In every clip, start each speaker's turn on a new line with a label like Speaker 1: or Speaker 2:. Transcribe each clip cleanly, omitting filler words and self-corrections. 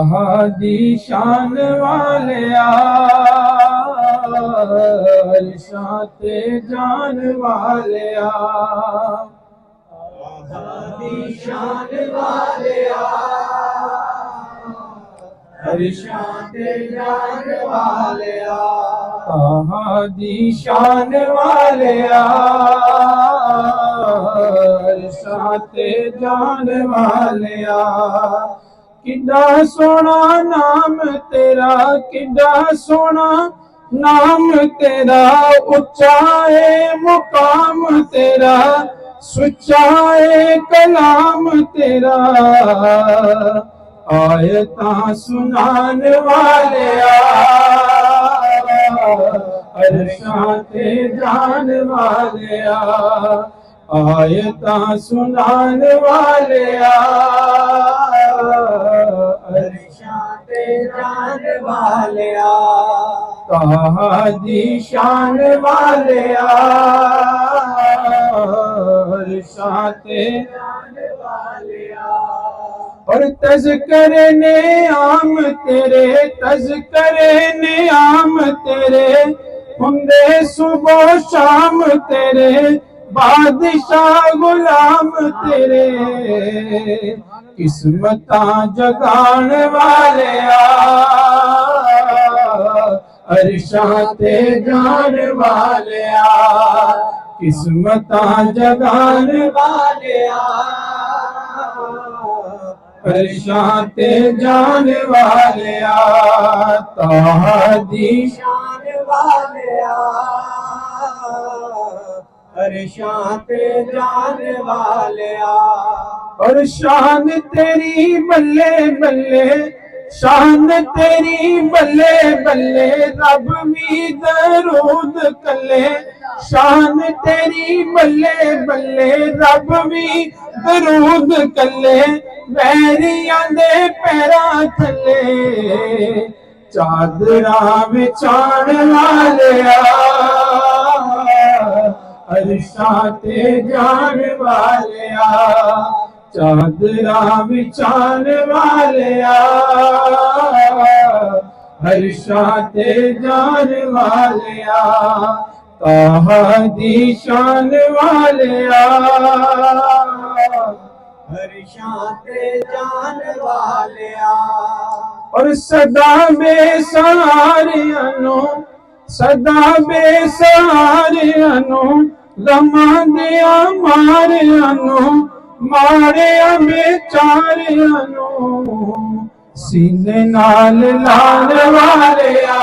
Speaker 1: दी शान वालिया अरशां ते जान वालिया दी शान वालिया अरशां ते जान वालिया दी शान वालिया अरशां ते जान वालिया किड्डा सोना नाम तेरा किड्डा सोना नाम तेरा उच्चा है मुकाम तेरा सुच्चा है कलाम तेरा आयता सुनान वालिया अरशां ते जान वालिया आयता सुनान वालिया अरशां ते जान वालिया दी शान वालिया अरशां ते जान वालिया और तज़किरे ने आम तेरे तज़किरे ने आम तेरे हुंदे सुबह शाम तेरे बादशाह गुलाम तेरे किस्मतां जगान वालिया अरशां ते जान वालिया किस्मतां जगान वालिया अरशां ते जान वालिया दी शान वालिया अरशां ते जान वालिया और शान तेरी बल्ले बल्ले शान तेरी बल्ले बल्ले रब भी दरूद कले शान तेरी बल्ले बल्ले रब भी दरूद कले वैरियां दे पैरां थले चादरा विछाण वालिया अरशां ते जान वालिया चादरा विछाण वालिया अरशां ते जान वालिया दी शान वालिया अरशां ते जान वालिया और सदा बेसहारियां नो सदा बेसहारियां नो गमां दिया मारियां नो मारिया बेचारियां नो सीने नाल लाल वालिया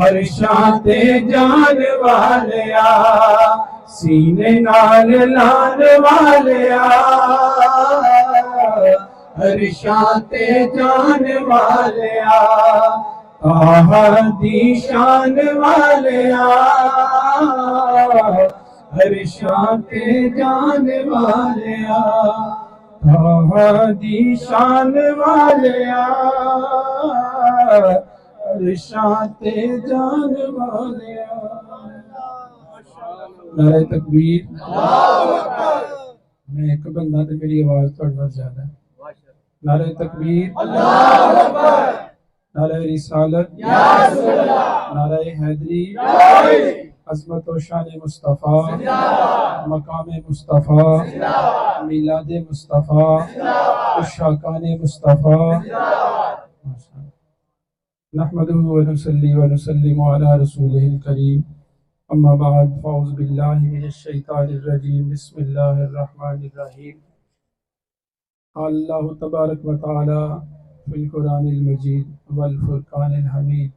Speaker 1: अरशां ते जान वालिया सीने नाल लाल वालिया अरशां ते जान वालिया दी शान वालिया अरशां ते जान वालिया दी शान वालिया अरशां ते जान वालिया नारे तकबीर मैं एक बंदा तो मेरी आवाज थोड़ी बहुत ज्यादा है नारे तकबीर नारे रिसालत नारे हैदरी अज़मत व शान मुस्तफ़ा मकाम मुस्तफ़ा मिलाद मुस्तफ़ा उशाकान मुस्तफ़ा नहमदुहु व नुसल्ली व नुसल्लिमु अला रसूलिहिल करीम अम्मा बाद फ़अऊज़ु बिल्लाहि मिनश शैतानिर रजीम बिस्मिल्लाहिर रहमानिर रहीम अल्लाहु तबारक व तआला फिल कुरानिल मजीद वल फुरकानिल हमीद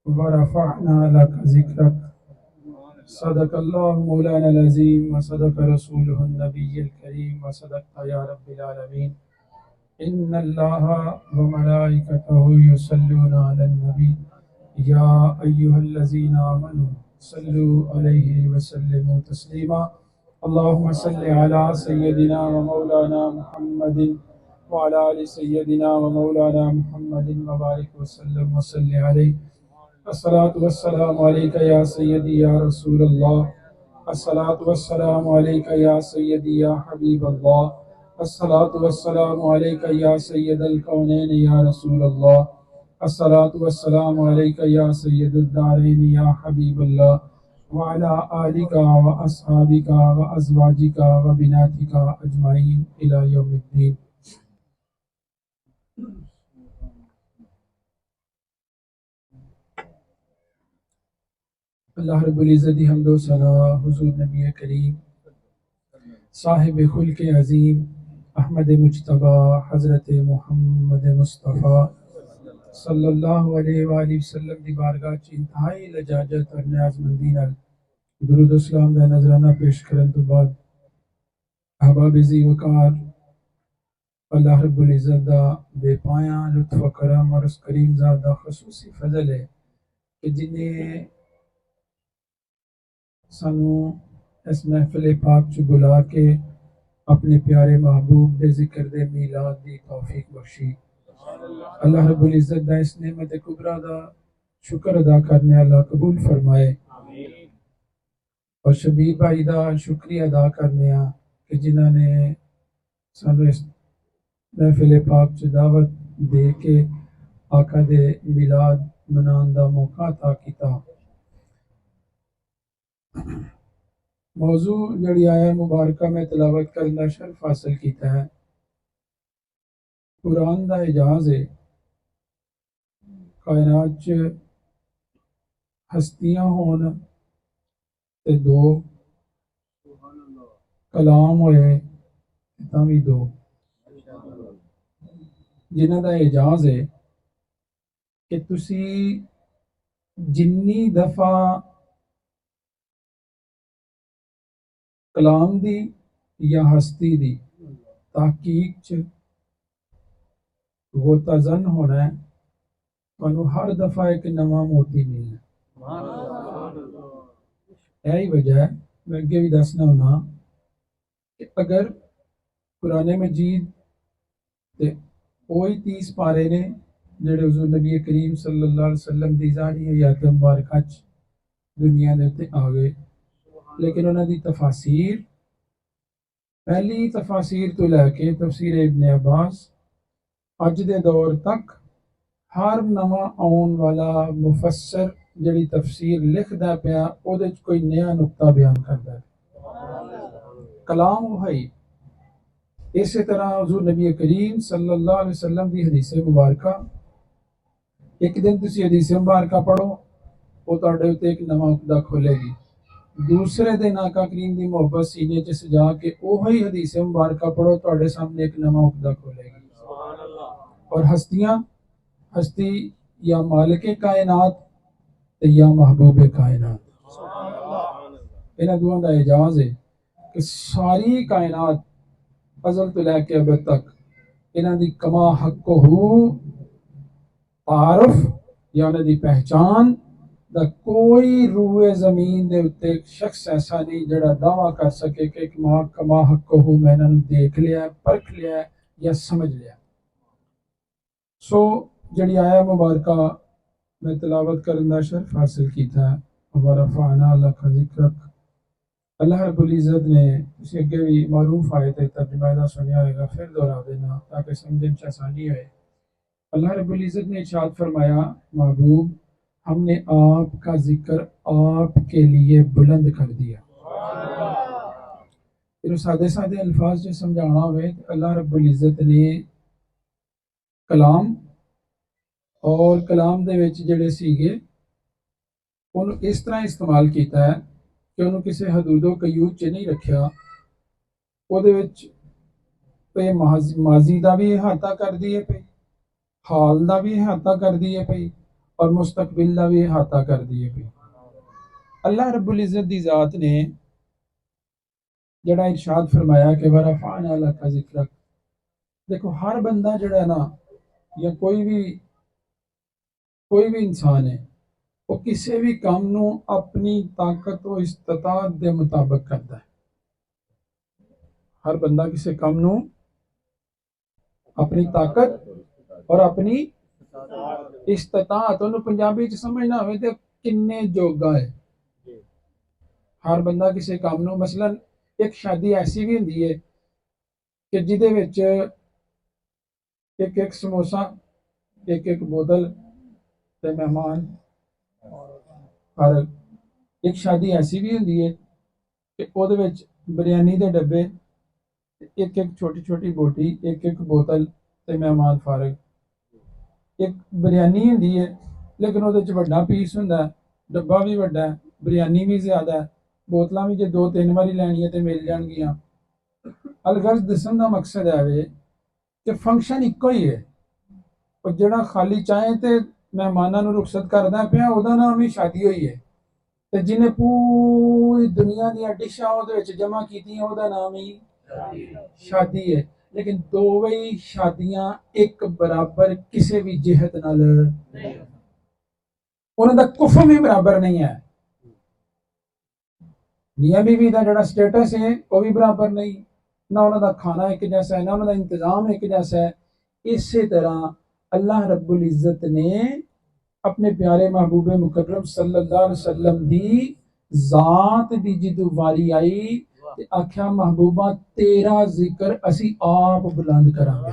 Speaker 1: व रफ़अना लका ज़िक्रक सदक़ल्लाहु मौलाना अज़ीम व सदक़ रसूलुहुन नबिय्युल करीम व सदक़ता या रब्बिल आलमीन इन्नल्लाहा व मलाइकतहु युसल्लूना अलन नबी या अय्युहल्लज़ीना आमनू सल्लु अलैहि व सल्लिमू तस्लीमा अल्लाहुम्मा सल्लि अला सय्यदिना व मौलाना मुहम्मदिन व अला आलि सय्यदिना व मौलाना मुहम्मदिन व बारिक व सल्लिम व सल्लि अलैहि अस्सलातु वस्सलामु अलैका या सय्यदी या रसूलल्लाह अस्सलातु वस्सलामु अलैका या सय्यदी या हबीबल्लाह अस्सलातु वस्सलामु अलैका या सय्यदल कौनैन या रसूल अल्लाह। अस्सलातु वस्सलामु अलैका या सय्यदुद दारैन या हबीबल्लाह व अला आलिका व अस्हाबिका व अज़वाजिका व बिनातिका अजमाइन इला यौमिद्दीन। अल्लाह रब्बुल इज़्ज़त दी हम्दो सना हुज़ूर नबी करीम साहिब खुल्क़ अज़ीम अहमद मुज्तबा हज़रत मुहम्मद मुस्तफ़ा सल्लल्लाहु अलैहि वसल्लम दी बारगाह च इंतहाई लजाजत और न्याज़मंदी नाल दुरूद व सलाम दा नजराना पेश करन तो बाद अहबाब ज़ी वकार अल्लाह रब्बुल इज़्ज़त दा बेपाया लुत्फ़ व करम और उस करीम ज़ात दा खसूसी फजल है कि जिन्हें सानू इस महफिल पाक च बुला के अपने प्यारे महबूब दे जिक्र दे मीलाद दी तौफीक बख्शी। अल्लाह रब्बुल इज़्ज़त दा इस नेमत कुबरा दा शुक्र अदा करने अल्लाह कबूल फरमाए और शबीर भाई दा शुक्रिया अदा करने कि जिन्होंने सानू इस महफिल पाक च दावत दे के आका दे मिलाद मनाने दा मौका अता किया। मौजू जड़ी आया मुबारक में तिलावत करने का शर्फ हासिल किया है। कुरान दा एजाज है कायनात च हस्तियां होन ते दो कलाम होए तां भी दो जिन्हां दा एजाज है कि तुसी जिन्नी दफा कलाम दी या हस्ती दी तहकीक च गोताजन होना है तुहानू हर दफा एक नवा मोती मिलना। यही वजह है मैं अगे भी दसना होना कि अगर कुरान मजीद ते कोई 30 पारे ने जेड़े हुजूर नबी करीम सल्लल्लाहु अलैहि वसल्लम दी ज़ाहिरी हयात मुबारक च दुनिया दे उत्ते आ गए, लेकिन उन्हां दी तफासीर पहली तफासीर तो लैके तफसीर इब्न अब्बास अज दे दौर तक हर नवा आने वाला मुफस्सर जड़ी तफसीर लिखदा पिया ओदे च कोई नया नुक्ता बयान करदा है। कलाम वही इस तरह हुजूर नबी करीम सल्लल्लाहु अलैहि वसल्लम दी हदीस मुबारका एक दिन तुसी हदीस मुबारका पढ़ो वो तुहाडे उत्ते एक नवा उकदा खोलेगी। दूसरे दिन आका करीम दी मोहब्बत सीने च सजा के ओही हदीस मुबारका पढ़ो तुहाडे सामने एक नवा उकदा खोलेगी। और हस्तियां हस्ती या मालिक कायनात या महबूब कायनात इन्हां दोवां दा एजाज है कि सारी कायनात अजल तो लैके अब तक इन्हां दी कमा हक़्क़ुहू तारुफ या उन्हां दी पहचान दा कोई रूए जमीन दे उत्ते एक शख्स ऐसा नहीं जड़ा दावा कर सके कि कमा हक़्क़ुहू मैं इन्हां नू देख लिया परख लिया या समझ लिया। सो जड़ी आया मुबारका मैं तिलावत करने का शर्फ हासिल किया है वरफ़अना लका ज़िक्रक। अल्लाह रब्बुल इज़्ज़त ने तुसी अगे भी मारूफ आए थे तर्जुमा दा सुनिया होगा फिर दोहरा देना ताकि समझने च आसानी होए। अल्लाह रब्बुल इज़्ज़त ने इरशाद फरमाया महबूब हमने आपका जिक्र आपके लिए बुलंद कर दिया। फिर सादे सादे अल्फाज जो समझाना होवे अल्लाह रब्बुल इज़्ज़त ने कलाम और कलाम दे विच जिहड़े सीगे उन्होंने इस तरह इस्तेमाल किया है कि उन्होंने किसी हदूदो कयूद च नहीं रखा। ਉਹਦੇ ਵਿੱਚ पे माजी का भी इहाता कर दिए पे हाल का भी इहाता कर दिए पे और मुस्तकबिल का भी इहाता कर दिए पे। अल्लाह रब्बुल इज़्ज़त दी ज़ात ने जड़ा इरशाद फरमाया कि वरफ़अना लका ज़िक्रक। देखो हर बंदा जड़ा ना या कोई भी इंसान है वो किसी भी काम नू अपनी ताकत व इस्तिताअत दे मुताबिक करता है। हर बंदा किसी काम नू अपनी ताकत और अपनी इस्तिताअत उन्होंने पंजाबी च समझना होवे ते किन्ने जोगा है। हर बंदा किसी काम नू मसलन एक शादी ऐसी भी होंदी है कि जिहदे विच एक एक समोसा, एक एक बोतल ते मेहमान। और एक शादी ऐसी भी होंदी है कि ਉਹਦੇ ਵਿੱਚ बिरयानी के डब्बे, एक एक छोटी छोटी बोटी, एक एक बोतल ते मेहमान फारग। एक बिरयानी होंदी है लेकिन ਉਹਦੇ ਚ ਵੱਡਾ पीस ਹੁੰਦਾ, डब्बा भी ਵੱਡਾ, बिरयानी भी ज्यादा, बोतलां भी जे 2-3 ਵਾਰੀ ਲੈਣੀਆਂ ਤੇ ਮਿਲ ਜਾਣਗੀਆਂ। अलगर्ज दसन का मकसद है वे कि फंक्शन इको ही है, और ਜਿਹੜਾ खाली चाहे तो मेहमानों ਨੂੰ रुखसत करदा ਪਿਆ ਉਹਦਾ नाम ही शादी हुई है, ਤੇ ਜਿਹਨੇ पूरी दुनिया ਦੀਆਂ ਡਿਸ਼ਾਂ ਉਹਦੇ ਵਿੱਚ ਜਮ੍ਹਾਂ ਕੀਤੀਆਂ ਉਹਦਾ नाम ही शादी है। लेकिन दोवें ही शादियां एक बराबर किसी भी जिहत नाल उन्हां दा कुफर भी बराबर नहीं है। मियां बीवी का जो स्टेटस है वह भी बराबर नहीं, ना उन्होंने खाना एक जैसा है, ना उन्होंने इंतजाम एक जैसा है। इसी तरह अल्लाह रब्बुल इज्जत ने अपने प्यारे महबूबे मुकर्रम सल्लल्लाहु अलैहि वसल्लम दी जात दी जिदू वारी आई ते आख्या महबूबा तेरा जिक्र असी आप बुलंद करांगे।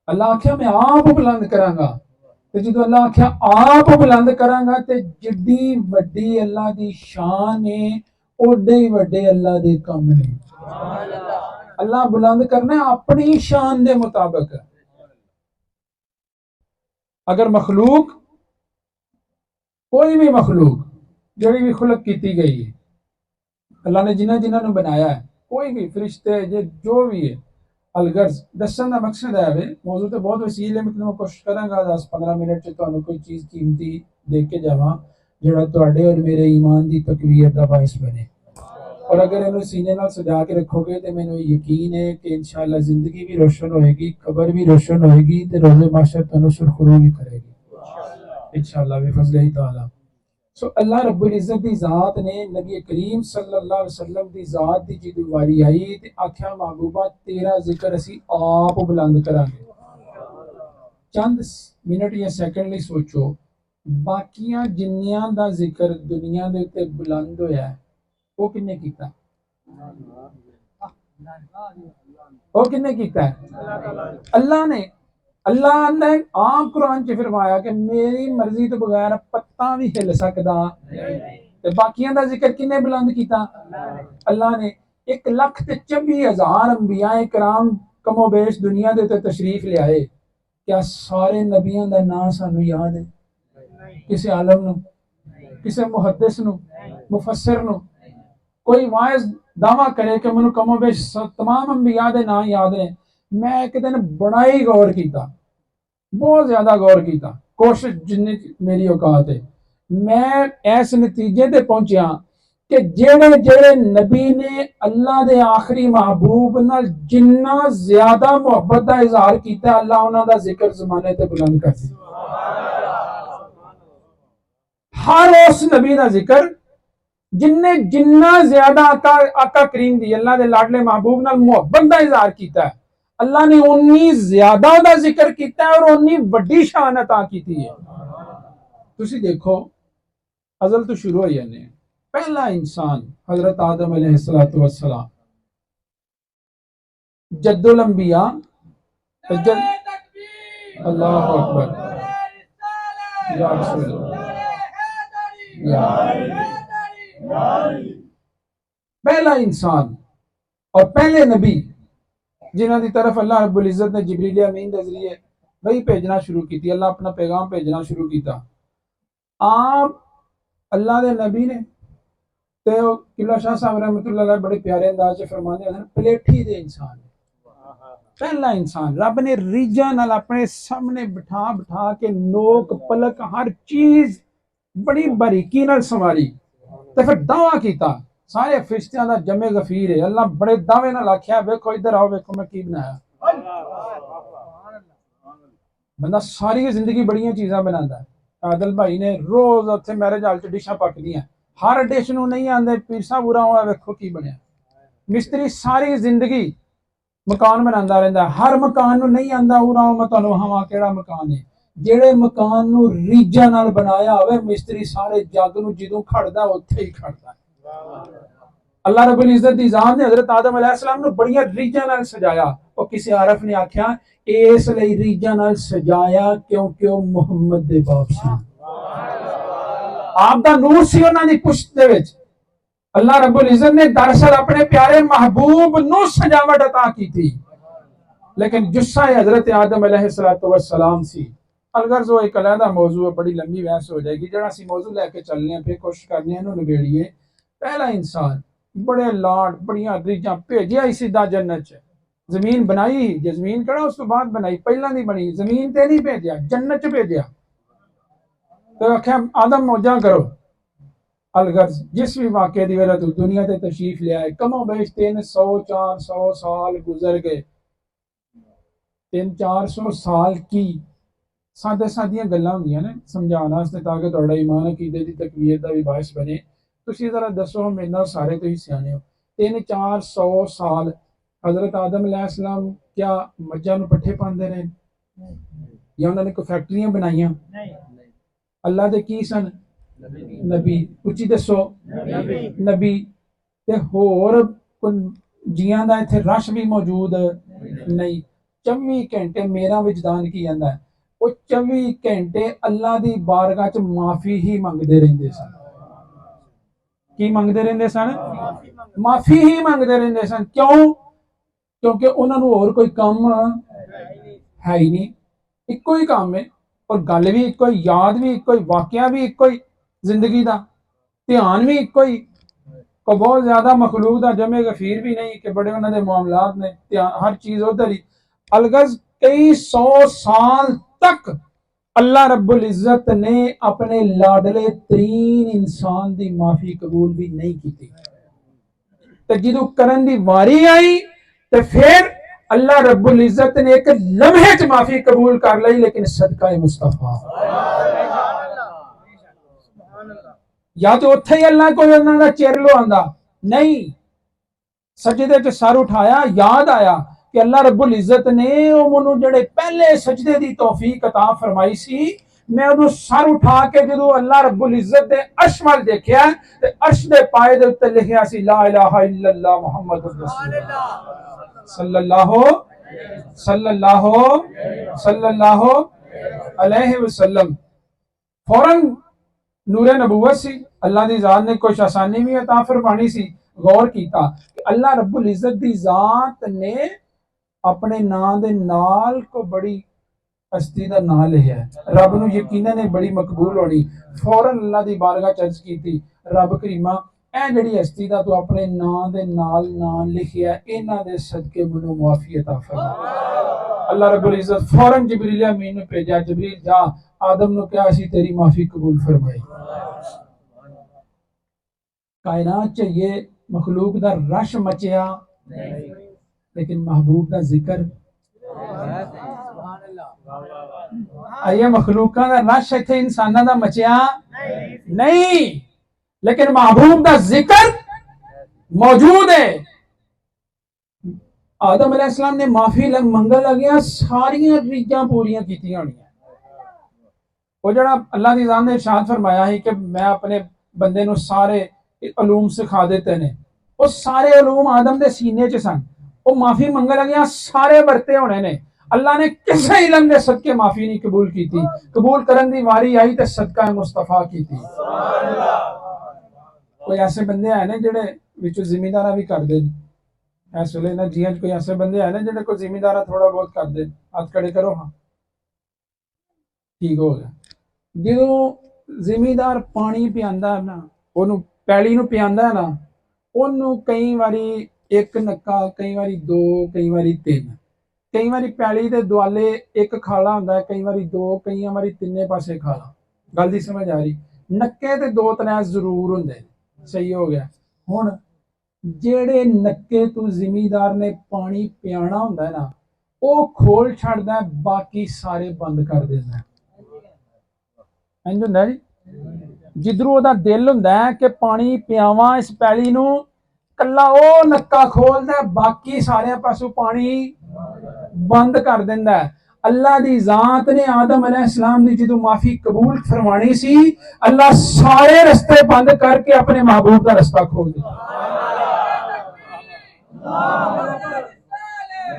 Speaker 1: अल्लाह आख्या मैं आप बुलंद करांगा, ते जो अल्लाह आख्या आप बुलंद करांगा ते जिड्डी वड्डी अल्लाह दी शान है ओडे ही वड्डे अल्लाह दे कम ने। अल्लाह बुलंद करना अपनी शान दे मुताबिक। अगर मखलूक, कोई भी मखलूक जड़ी भी खुलक की गई है, अल्लाह ने जिन्हें जिन्होंने बनाया है, कोई भी फरिश्ते जो भी है, अलगर्ज दसन का मकसद है वे मौजूद तो बहुत वसील है, मैं कोशिश करूंगा 10-15 मिनट से तुहानू कोई चीज़ कीमती देख के जावा जो तुहाडे और मेरे ईमान की तकवीर का बाइस बने। और अगर इन्हें सीने नाल सजा के रखोगे तो मैंने यकीन है कि इंशाअल्लाह जिंदगी भी रोशन होएगी, कबर भी रोशन होएगी, तो रोज़े माशर तुहानू सुरखरू भी करेगी इंशाअल्लाह बिफज़्ल ही ताला। सो अल्लाह रब्बुल इज्जत दी जात ने नबी करीम सल्लल्लाहु अलैहि वसल्लम दी जात दी जिदू वारी आई ते आख्या महबूबा तेरा जिक्र असी आप बुलंद करांगे। चंद मिनट या सेकंड लिए सोचो, बाकियां जिन्नियां दा जिक्र दुनिया दे उत्ते बुलंद होया है वो किन्ने कीता? वो किन्ने कीता है? अल्लाह ने। अल्लाह ने आप कुरान च फरमाया कि मेरी मर्जी तो बगैर पत्ता भी हिल सकदा ते बाकियां दा जिक्र किन्ने बुलंद कीता? अल्लाह ने। 1,24,000 अंबियाए कराम कमोबेश दुनिया दे उत्ते तशरीफ ले आए, क्या सारे नबियां दा नाम सानू याद है? किसी आलम नू, किसी मुहद्दिस नू, मुफस्सिर नू कोई वाइज दावा करे कि मैनू कमोबेश तमाम अंबिया दे नाम याद ने? मैं एक दिन बड़ा ही गौर किया, बहुत ज्यादा गौर किया, कोशिश जिन्नी मेरी औकात है, मैं इस नतीजे ते पहुंचा कि जेड़े जेड़े नबी ने अल्लाह दे आखिरी महबूब नाल जिन्ना ज्यादा मुहब्बत का इजहार किया, अल्लाह उन्हां दा जिक्र जमाने ते बुलंद कर दिया। हर उस नबी का जिक्र जिन्ने जिन्ना ज्यादा आका करीम दी अल्लाह दे लाडले महबूब नाल मुहब्बत का इजहार किया, अल्लाह ने उन्नी ज्यादा दा जिक्र किया और उन्नी वड्डी शान अता की है। तुसी देखो अजल तो शुरू हो जाने, पहला इंसान हजरत आदम अलैहिस्सलातु वस्सलाम, जद्दुल अंबिया, अल्लाह अकबर या रसूल या पहला इंसान और पहले नबी जिन्हों की तरफ अल्लाह रब्बुल इज्जत ने जिब्रील अमीन के जरिए वही भेजना शुरू की, अल्लाह अपना पैगाम भेजना शुरू किया। आप अल्लाह के नबी ने तो किला शाह साहब रहमतुल्लाह अलैह बड़े प्यारे अंदाज से फरमाते हैं पलेठी दे इंसान, पहला इंसान रब ने रीझां नाल अपने सामने बिठा बिठा के नोक पलक हर चीज बड़ी बारीकी नाल संवारी ते फिर दावा किया, सारे फरिश्तियां दा जमे गफीर है। अल्लाह बड़े दावे नाल आख्या वेखो इधर आओ, वेखो मैं की बनाया। बंदा सारी जिंदगी बड़ियां चीज़ां बनाता है। आदल भाई ने रोज उत्थे मैरिज हाल च डिशां पकदियां, हर डिश नूं नहीं आंदे, पीर साहब बुरा होया वेखो की बनया। मिस्त्री सारी जिंदगी मकान बनाता रहता, हर मकान नूं नहीं आंदा उरा मैं तुहानूं वहां केड़ा मकान है। जेड़े मकान नूं रीझां नाल बनाया होवे मिस्त्री सारे जग नूं जदों खड़दा उत्थे ही खड़दा। अल्लाह रब्बुल इज्जत दी जात ने हजरत आदम अलैहिस्सलाम ਨੂੰ ਬੜੀਆਂ ਰੀਝਾਂ ਨਾਲ ਸਜਾਇਆ। ਉਹ ਕਿਸੇ ਆਰਫ ਨੇ ਆਖਿਆ ਇਸ ਲਈ ਰੀਝਾਂ ਨਾਲ ਸਜਾਇਆ ਕਿਉਂਕਿ ਉਹ ਮੁਹੰਮਦ ਦੇ ਬਾਪ ਸਨ। ਆਪ ਦਾ ਨੂਰ ਸੀ ਉਹਨਾਂ ਦੀ ਪੁਸ਼ਤ ਦੇ ਵਿੱਚ। अल्लाह रब्बुल इज्जत ने दरअसल अपने प्यारे महबूब ਨੂੰ सजावट अता की थी, लेकिन जुस्सा हजरत आदम अलैहिस्सलातु वस्सलाम सी। अलगर्ज वो एक अलहदा मौजू है, बड़ी लंबी बहस हो जाएगी। जरा सी मौजू लैके चलने हैं, फिर कोशिश करने हैं नबेड़िए। पहला इंसान बड़े लाड बड़िया रीझां भेजिया ही सीधा जन्नत च। जमीन बनाई जे जमीन कड़ा उस तो बाद बनाई, पहला नहीं बनी। जमीन ते नहीं भेजा, जन्नत च भेजा। तो आख्या आदम मौजा करो। अलगर्ज जिस भी वाक़े दी वजह तो दुनिया ते तशरीफ ले आए, कमो बेश 300-400 साल गुजर गए। 300-400 साल की सादे सादियां गल्लां होंदियां ने समझाने वास्ते, ताकि तुहाडा ईमान अकीदे दी तकवीर दा भी बायस बने। तुसीं जरा दसो, मेरे नाल सारे तुसीं सियाने हो, 300-400 साल हजरत आदम अलैहिस्सलाम क्या मज्जां नूं पट्ठे पांदे रहे या उन्होंने कोई फैक्ट्रियां बनाईयां? अल्लाह दे की सन? नबी। उच्ची दसो, नबी। ते होर कोई जियां दा इत्थे रश भी मौजूद नहीं। 24 घंटे मेरा विजदान की कहंदा है, वो 24 घंटे अल्लाह दी बारगाह च माफी ही मंगदे रहिंदे सन। की मंगदे रहिंदे सन? माफी ही मंगदे रहिंदे सन। क्यों? क्योंकि उन्हां नूं होर कोई काम है ही नहीं। इक्को ही काम है, और गल भी इक्को ही, याद भी इक्को ही, वाकया भी इक्को ही, जिंदगी दा ध्यान भी इक्को ही। को बहुत ज्यादा मखलूक दा जमे गफीर भी नहीं कि बड़े उन्हां दे मामलात ने, हर चीज उधर ही। अलगज कई 100 साल तक अल्लाह रब्बुल इज्जत ने अपने लाडले तरीन इंसान दी माफी कबूल भी नहीं की। ते जिदों करन दी वारी आई ते फिर अल्लाह रब्बुल इज्जत ने एक लम्हे च माफी कबूल कर ली, लेकिन सदका मुस्तफा। या तो उत्थे ही अल्लाह कोई उन्हां दा चिर लुआंदा नहीं। सजदे च सर उठाया, याद आया कि अल्लाह रब्बुल इज्जत ने मैनू जेड़े पहले सजदे दी तौफीक अता फरमाई सी, मैं उदों सर उठा के जदों अल्लाह रब्बुल इज्जत दे अर्श वल देखिया ते अर्श दे पाए दे उत्ते लिखिया सी ला इलाहा इल्लल्लाह मुहम्मदुर रसूलुल्लाह सल्लल्लाहु अलैहि वसल्लम। फौरन नूरे नबूवत सी, अल्लाह दी जात ने कुछ आसानी भी अता फरमानी सी। गौर कीता कि अल्लाह रब्बुल इज्जत दी जात ने अपने नां दे नाल को बड़ी हस्ती दा नां लिखिया है, रब नूं यकीनन है बड़ी मकबूल होनी। फौरन अल्लाह दी बारगाह च अर्ज कीती, रब करीमा ऐ जेड़ी हस्ती दा तू अपने नां दे नाल नां लिखिया, इन्हां दे सदके मैनूं मुआफी अता फरमा। अल्लाह रब्बुल इज्जत फौरन जिब्रील अमीन नूं भेजा, जिब्रील जा आदम नूं कहा सी तेरी माफी कबूल फरमाई। कायनात च ये मखलूक दा रश मचिया, लेकिन महबूब दा जिक्र आइए। मखलूका दा रश इत्थे इंसानां दा मचिया नहीं, लेकिन महबूब दा जिक्र मौजूद है। आदम अलैहिस्सलाम ने माफी मंगन लगिया सारियां रीझां पूरियां कीतियां होणियां। वो जड़ा अल्लाह दी जात ने इरशाद फरमाया है कि मैं अपने बंदे नूं सारे उलूम सिखा देते ने, वो सारे उलूम आदम दे सीने च सन। वो माफी मंगन लगिया सारे वरते होने ने। अल्लाह ने किसी इलम दे सदके माफी नहीं कबूल की थी। कबूल करन दी वारी आई तो सदका मुस्तफा की थी। कोई ऐसे बंदे है ने जेड़े विचों जिमीदारा भी कर दे। इस वेले ना जियां कोई ऐसे बंदे है ने जेड़े कोई जिमीदारा थोड़ा बहुत कर दे, हाथ खड़े करो, हाँ ठीक हो गया। जो जिमीदार पानी पियांदा ना, ओनू पैली नूं पियांदा ना, ओनू कई बारी एक नक्का, कई बारी दो, कई बारी तीन, कई बारी पैली दे दुआले एक खाला हुंदा, कई बारी दो, कई बारी तिन्ने पासे खाला। गल दी समझ आ रही? नक्के ते दो त्रै जरूर हुंदे। सही हो गया। हुण जेड़े नक्के तू जिमीदार ने पानी पियाना हुंदा ना, वो खोल छड्डदा, बाकी सारे बंद कर देंदा। इंज हुंदा जी, जिधरों ओहदा दिल हुंदा है कि पानी पियावां इस पैली नूं, कल्ला ओ नक्का खोलदा, बाकी सारे पासों पानी बंद कर देंदा। अल्लाह दी जात ने आदम अलैहिस्सलाम दी जदों माफी कबूल फरमानी सी, अल्लाह सारे रस्ते बंद करके अपने महबूब दा रास्ता खोल दिया।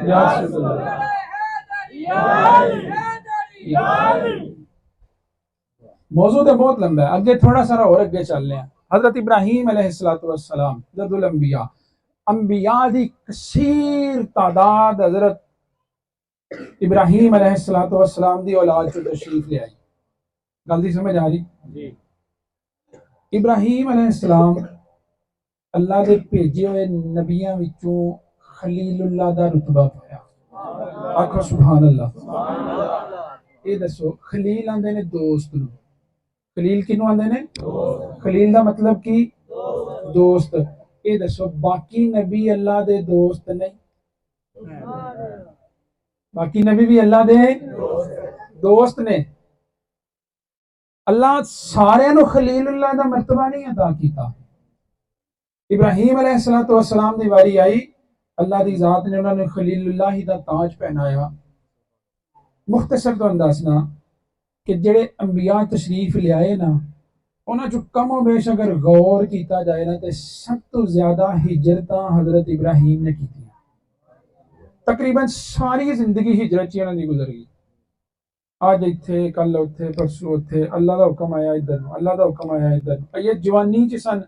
Speaker 1: या रसूलल्लाह। मौजू तो बहुत लंबा है, अगे थोड़ा सारा और अगे चल रहे हैं। हजरत इब्राहीम अलैहिस्सलातु वस्सलाम जद्दुल अंबिया, अंबिया दी कसीर तादाद हजरत इब्राहीम अलैहिस्सलातु वस्सलाम दी औलाद चो तशरीफ ले आई। गल दी समझ आ रही? इब्राहीम अलैहिस्सलाम अल्लाह दे भेजे हुए नबियां विचों खलीलुल्लाह दा रुतबा पाया। आखो सुभान अल्लाह। ये दसो खलील आंदे ने दोस्त नूं, खलील किनू आंदे ने? खलील दा मतलब की दोस्त। ये दसो बाकी नबी अल्लाह दे दोस्त नहीं? बाकी नबी भी अल्लाह दे दोस्त ने। अल्लाह सारे नूं खलीलुल्लाह दा मर्तबा नहीं अता कीता। इब्राहीम अलैहिस्सलातु वस्सलाम दी वारी आई, अल्लाह दी जात ने उन्होंने खलीलुल्लाह दा ताज पहनाया। मुख्तसर तो दसना कि जेड़े अंबिया तशरीफ ले आए ना, उन्हां चों कमो बेश अगर गौर किया जाए ना, तो सब तो ज्यादा हिजरत हजरत इब्राहीम ने की। तकरीबन सारी जिंदगी हिजरत च इन्हां दी गुजर गई। अज इत्थे, कल उत्थे, परसों उत्थे, अल्लाह दा हुक्म आया इधर, अल्लाह दा हुक्म आया इधर। ये जवानी च सन,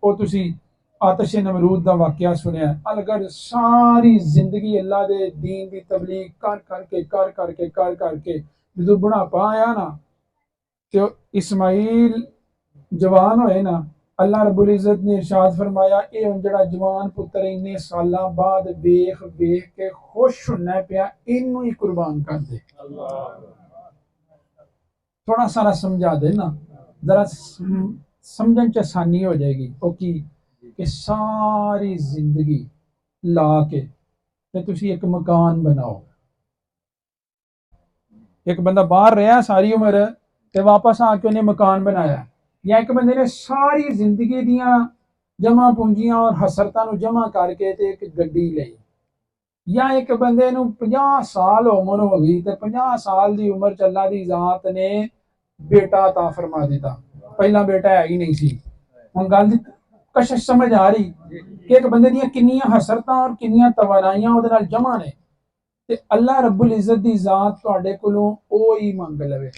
Speaker 1: वो तुसी आतश नमरूद दा वाकया सुनिया। अगर सारी जिंदगी अल्लाह दे दीन दी तबलीग कर करके जो बुढ़ापा आया ना, तो इस्माइल जवान होए ना, अल्लाह रब्बुल इज्जत ने इरशाद फरमाया, ये हुण जेड़ा जवान पुत्र इन्ने सालां बाद वेख वेख के खुश होना पिया, इनू ही कुर्बान कर दे। थोड़ा सारा समझा देना, जरा समझन च आसानी हो जाएगी। वो की कि सारी जिंदगी ला के ते तुसी एक मकान बनाओ। एक बंदा बाहर रहा सारी उम्र ते वापस आके उन्हें मकान बनाया, या एक बंदे ने सारी जिंदगी दियां जमा पूंजियां और हसरतां जमा करके ते एक गड्डी लई, या एक बंदे नूं 50 साल उम्र हो गई ते 50 साल दी उम्र च अल्लाह दी जात ने बेटा अता फरमा दिता। पहला बेटा है ही नहीं सी। हुण गल दी कशिश समझ आ रही कि एक बंदे दियां किन्नियां हसरतां और किन्नियां तवानाइयां उहदे नाल जमा ने, ते अल्लाह रब्बुल इज्जत दी जात तुहाडे कोलों ओ ही मंग लवे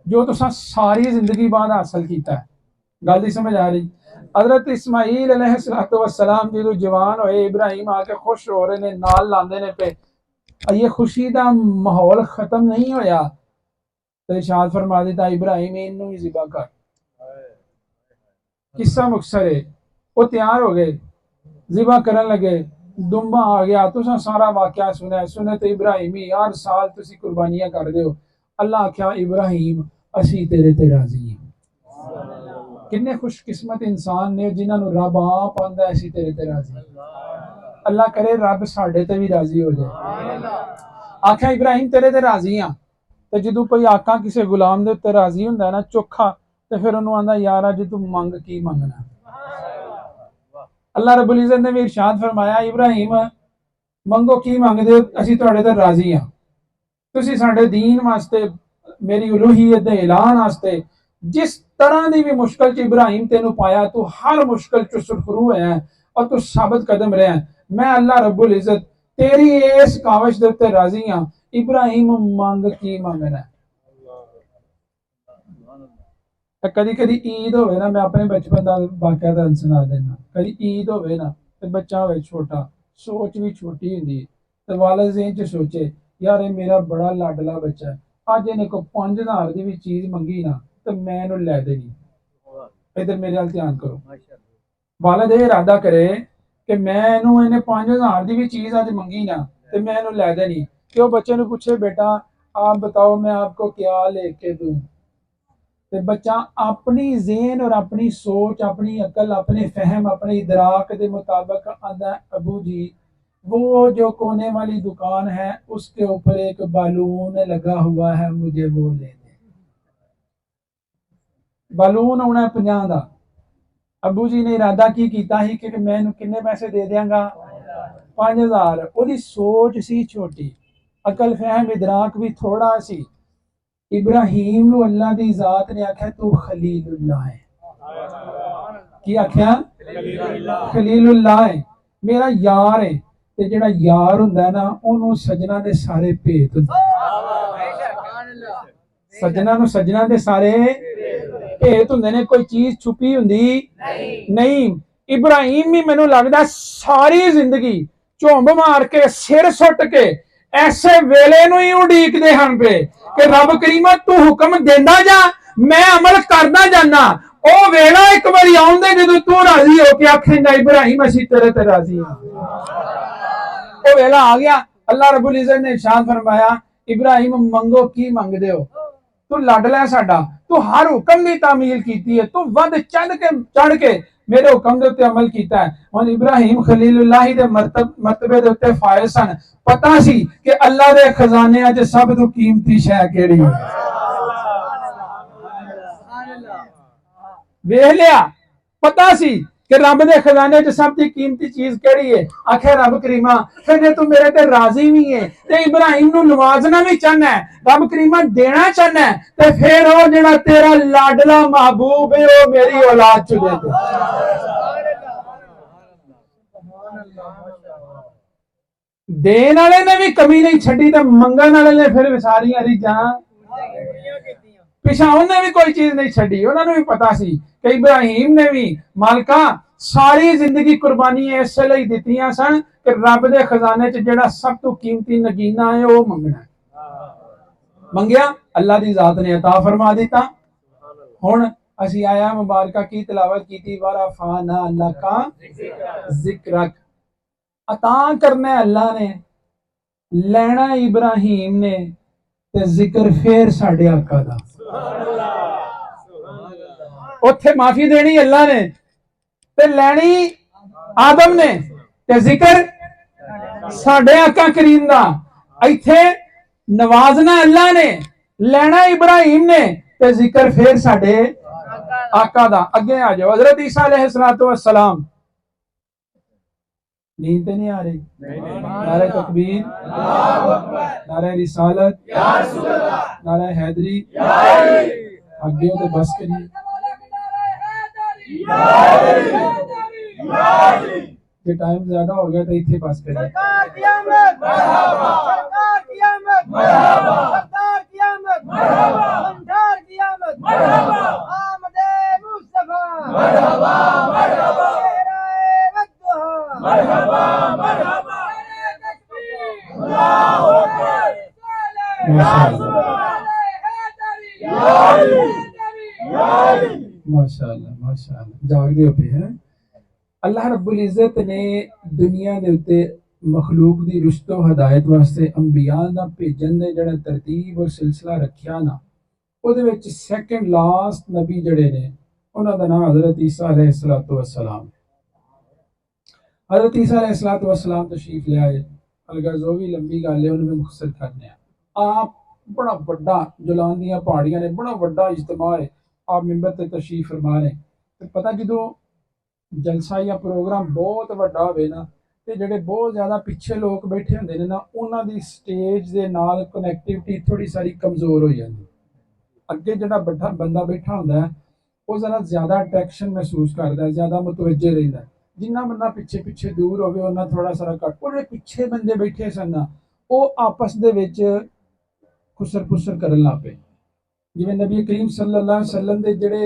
Speaker 1: जो तुसां सारी जिंदगी बाद हासिल कीता है। गल दी समझ आ रही? हजरत इस्माइल अलैहिस्सलातु वस्सलाम जो जवान होए, इब्राहिम आके खुश हो रहे ने, नाल लांदे ने पे, ये खुशी दा माहौल खत्म नहीं होया तो इरशाद फरमा दिता, इब्राहिम इनू ही ज़िबा कर। किस्सा मुख्तसर है, वो तैयार हो गए, ज़िबा करन लगे, दुम्बा आ गया। तुसां सारा वाकया सुने सुने, तो इब्राहिमी हर साल तुसी कुर्बानियां कर दे हो। अल्लाह आख्या, इब्राहिम असी तेरे ते राजी हैं। किन्ने खुशकिस्मत इंसान ने जिन्होंने रब आप आंदा असी तेरे ते राजी। अल्लाह करे रब साडे ते भी राजी हो जाए। आख्या इब्राहिम तेरे ते राजी हाँ। तो जो कोई आका किसी गुलाम दे उत्ते राजी हुंदा है ना चोखा, तो फिर उन्होंने आंदा यार अज तू मंग की मंगना। अल्लाह रब्बुल इज्जत ने भी इरशाद फरमाया, इब्राहिम मंगो की मंगदे हो, असी तुहाडे ते राजी हाँ। तुसी साडे दीन वास्ते, मेरी उलूहियत दे ऐलान वास्ते जिस तरह की भी मुश्किल च इब्राहिम तेनू पाया, तू हर मुश्किल च सुरखरू है और तू साबित कदम रहा। मैं अल्लाह रब्बुल इज्जत तेरी इस काविश दे उत्ते राजी हाँ। इब्राहिम मंग की मंगना। कदी कदी ईद होवे ना, मैं अपने बचपन का वाकया सुना देना। कदी ईद होवे ना ते बच्चा होवे छोटा, सोच भी छोटी हुंदी, ते वाले ज़हन च सोचे यार ये मेरा बड़ा लाडला बच्चा है, अज इन्हें को 5000 की भी चीज मंगी ना तो मैं इन्हू लै देनी। इधर मेरे हाल ध्यान करो। वालद ये इरादा करे कि मैं इन्हें 5000 की भी चीज अज मंगी ना तो मैं इन्हू लै देनी। कि बच्चे ने पूछे, बेटा आप बताओ मैं आपको क्या लेके दूं? तो बच्चा अपनी ज़हन और अपनी सोच, अपनी अकल, अपने फहम, अपने इदराक के मुताबिक आंदा, अबू जी वो जो कोने वाली दुकान है उसके ऊपर एक बालून लगा हुआ है, मुझे वो ले दे। बालून होना 50 का। अबू जी ने इरादा की कीता ही कि मैं इन्हू किन्ने पैसे दे देंगा? 5000। ओदी सोच सी छोटी, अकल फहम इदराक भी थोड़ा सी। इब्राहिम नू अल्लाह दी जात ने आख्या तू खलीलुल्लाह है। की आख्या? खलीलुल्लाह है। मेरा यार है ते जेड़ा यार हुंदा है ना ओनू सजना दे सारे भेत हुंदे सजना नू सजना दे सारे भेत हुंदे ने कोई चीज छुपी हुंदी नहीं इब्राहिम भी मैनू लगदा सारी जिंदगी झुंब मार के सिर सुट के ऐसे वेले नू ही उड़ीकदे हन पे कि रब करीमा तू हुक्म देंदा जा मैं अमल करदा जाना ओ वेला एक बारी आउंदे जदों तू राजी हो के आखेंगा इब्राहिम असीं तेरे ते राजी हां ओ वेला आ गया अल्लाह रब्बुल इज्जत ने इरशाद फरमाया इब्राहिम मंगो की मंगदे हो तू लाडला साडा तू हर हुक्म की तामील की है तू वध चढ़ के मेरे हुक्म के उत्ते अमल किया है हुण इब्राहिम खलीलुल्लाह दे मरतबे दे उत्ते फायज सन पता सी कि अल्लाह दे खजाने च सब तो कीमती शै केड़ी है वेख लिया पता सी कि रब दे खजाने च सब दी कीमती चीज केड़ी है आखे रब करीमा फिर जे तू मेरे ते राजी भी है ते इब्राहिम नू नवाजना भी चाहना है रब करीमा देना चाहना है ते फिर ओ जेड़ा तेरा लाडला महबूब है ओ मेरी औलाद च दे दे देन वाले ने भी कमी नहीं छड़ी ते मंगन वाले ने फिर सारियां रीझां पिछा उन्हें भी कोई चीज नहीं छड़ी उन्होंने भी पता सी कि इब्राहिम ने भी मालका सारी जिंदगी कुर्बानी इसलिए दित्तियां सन कि रब दे खजाने च जेड़ा सब तो कीमती नगीना है वो मंगना है मंगया अल्लाह दी जात ने अता फरमा दिता हुण असी आया मुबारका की तिलावत की वारा फाना अल्लाह का जिक्रक अता करना अल्लाह ने लेना इब्राहिम ने ते जिक्र फिर साडे आका दा उत्थे माफी देनी अल्लाह ने ते लैनी आदम ने ते जिक्र साडे आका करीम दा इत्थे नवाजना अल्लाह ने लेना इब्राहिम ने ते जिक्र फिर साडे आका दा अगे आ जाओ हजरत ईसा अलैहिस्सलातु वस्सलाम नींद नहीं आ रही नारे तकबीर नारे रिसालत नारे हैदरी आगे तो बस करिए ये टाइम ज्यादा हो गया तो इतने बस करिए माशाअल्लाह माशाअल्लाह जागदे पे हैं अल्लाह रब्बुल इज्जत ने दुनिया दे उत्ते मखलूक दी रुश्तो हदायत वास्ते अंबिया दा भेजन दे जेड़ा तरतीब और सिलसिला रखिया ना ਉਹਦੇ ਵਿੱਚ ਸੈਕੰਡ ਲਾਸਟ ਨਬੀ ਜਿਹੜੇ ਨੇ ਉਹਨਾਂ ਦਾ ਨਾਮ हजरत ईसा अलैहिस्सलातु वस्सलाम हजरत ईसा अलैहिस्सलातु वस्सलाम तशरीफ ले आए अलगा जो भी लंबी गल है उन्हें मुख्तसर करने आप बड़ा बड़ा जुलान दियां पहाड़ियां ने बड़ा बड़ा इज्तिमा है आप मिंबर ते तशरीफ फरमा रहे ते पता जो जलसा या प्रोग्राम बहुत वड्डा होवे ना ते जेडे बहुत ज्यादा पिछे लोग बैठे होंदे ने ना उन्हां दी स्टेज दे नाल कनेक्टिविटी थोड़ी सारी कमजोर हो जाती अगे जो बंदा बैठा होंदा है वो जरा ज्यादा अट्रैक्शन महसूस करता है ज्यादा मुतवज्जे रहिंदा है जिन्ना बंदा पिछे पिछे दूर होवे उन्ना थोड़ा सारा घट वो जेडे पिछे बंदे बैठे सन ना वो आपस दे विच खुसर फुसर करन लग पे जिवें नबी करीम सल्लल्लाहु अलैहि वसल्लम दे जेडे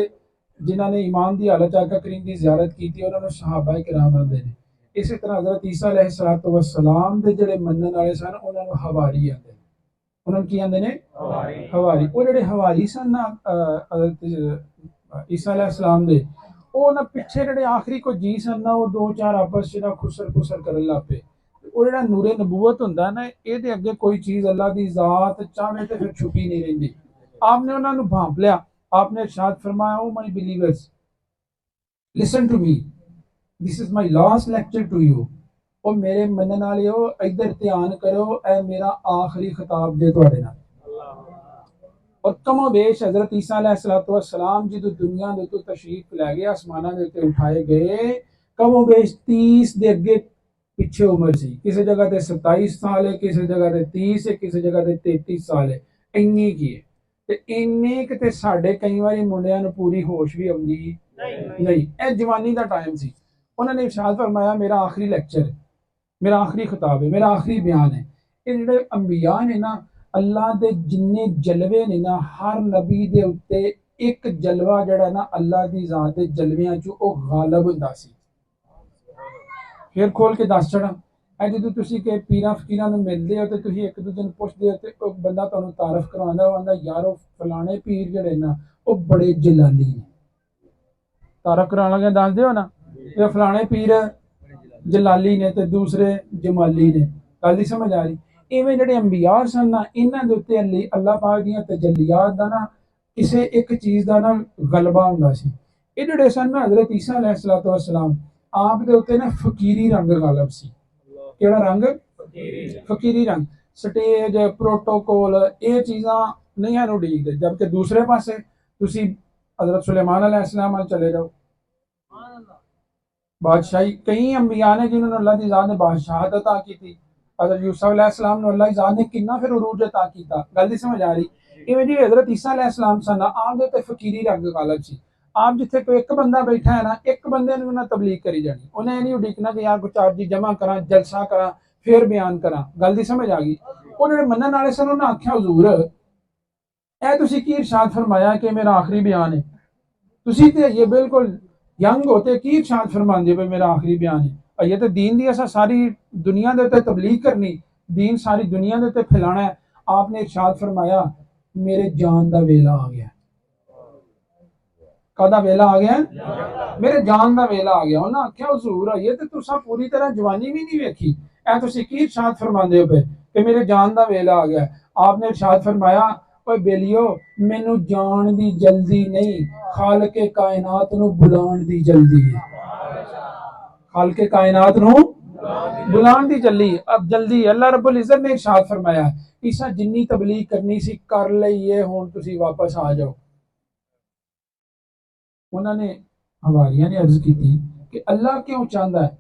Speaker 1: जिन्हां ने ईमान दी हालत आका करीम दी ज़ियारत की उन्हां नूं सहाबा किराम आंदे ने इसी तरह हज़रत ईसा अलैहिस्सलातु वस्सलाम दे जेडे मनण वाले सन उन्हां नूं हवारी आंदे उन्होंने की आंदे ने हवारी वो जेडे हवारी सन ना हज़रत ईसा अलैहिस्सलाम दे वो ना पिछे जेडे आखिरी को जी सन ना वो दो चार आपस च ना खुसर फुसर करन लग पे वो जेड़ा नूरे नबूवत हुंदा ना इहदे अगे कोई चीज अल्लाह दी जात चाहे तो फिर छुपी नहीं रहिंदी आपने उन्हां नूं भांप लिया आपने इरशाद फरमाया O my believers listen to me this is my last lecture to you O मेरे मनन वालियो इधर ध्यान करो ए मेरा आखिरी खिताब जे तुहाडे नाल और कमो बेश हजरत ईसा अलैहिस्सलातु वस्सलाम जी दुनिया दे तो तशरीफ लै गए आसमानां दे उत्ते उठाए गए कमो बेश 30 दे अगे पिछे उम्र सी किसी जगह ते 27 साल है किसी जगह ते 30 है किसी जगह ते 33 साल है इन्नी की है ते इन्ने कि साडे कई बारी मुंडियां नूं पूरी होश भी आउंदी नहीं ए जवानी दा टाइम सी उन्होंने इरशाद फरमाया मेरा आखिरी लेक्चर है, मेरा आखिरी खिताब है, मेरा आखिरी बयान है। ये जिहड़े अंबिया ने ना, अल्लाह दे जिन्ने जलवे ने ना, हर नबी दे उत्ते एक जलवा जिहड़ा ना अल्लाह दी ज़ात दे जलवियां चों ओह गालिब हुंदा सी। फिर खोल के दस छड़ा ऐ जो तुसी के पीरां फकीरां नूं मिलदे हो ते तुसी एक दूजे नूं पुछदे हो ते ओह बंदा तुहानूं तारफ करवांदा, ओह आंदा यार ओह फलाणे पीर जिहड़े ना ओह बड़े जलाली ने। तारफ कराने लगे दस दिओ ना, ये फलाणे पीर जलाली ने ते दूसरे जमाली ने। गल दी समझ आ रही? इवें जिहड़े अंबिया सन ना, इन्हां दे उत्ते अल्लाह पाक दीयां तजल्लियात दा ना किसे एक चीज़ दा ना गलबा हुंदा सी। ये जिहड़े सन ना हज़रत ईसा अलैहिस्सलातु वस्सलाम, आप दे उत्ते ना फकीरी रंग गालिब सी। केड़ा रंग? फकीरी रंग। स्टेज प्रोटोकॉल ये चीज़ां नहीं हैं उड़ीकदे, जबकि दूसरे पासे तुसी हज़रत सुलेमान अलैहिस्सलाम अल चले जाओ, बादशाही कई अंबिया ने जिन्होंने अल्लाह दी ज़ात ने बादशाहत अता की थी। हज़रत यूसुफ अलैहिस्सलाम ने अल्लाह दी ज़ात ने कितना फिर उरूज अता कीता। गल दी समझ आ रही? इवें जी हज़रत ईसा अलैहिस्सलाम सन ना, आप दे ते फकीरी रंग गालिब सी। आप जिथे कोई एक बंदा बैठा है ना, एक बंदे ने उन्हें तबलीग करी जानी, उन्हें नहीं उड़ीकना कि यार कुछ चार्जी जमा करा, जलसा करा, फिर बयान करा। गल दी समझ आ गई? वो जिहड़े मनण वाले सन उन्हें आख्या हुजूर ऐ तुसी की इरशाद फरमाया कि मेरा आखिरी बयान है, तुसी ते ये बिल्कुल यंग होते की इरशाद फरमांदे हो मेरा आखिरी बयान है। ये तो दीन दी असां सारी दुनिया दे उत्ते तबलीग करनी, दीन सारी दुनिया दे उत्ते फैलाना है। आपने इरशाद फरमाया मेरे जान दा वेला आ गया। कादा वेला आ गया? मेरे जान दा वेला आ गया। उन्हें आख्या हुजूर ये तो तुसां पूरी तरह जवानी भी नहीं वेखी, ऐ तुसी की इरशाद फरमांदे हो पे कि मेरे जान दा वेला आ गया। आपने इरशाद फरमाया ओए बेलियो मैनू जान दी जल्दी नहीं, खालके कायनात नू बुलाण दी जल्दी है। खालके कायनात नू बुलाण दी जल्दी अब जल्दी। अल्लाह रब्बुल इज्जत ने इरशाद फरमाया ईसा जिन्नी तबलीग करनी सी कर लईए, हुण तुसी वापस आ जाओ। उन्होंने हवारिया ने अर्ज की थी कि अल्लाह क्यों चाहता है?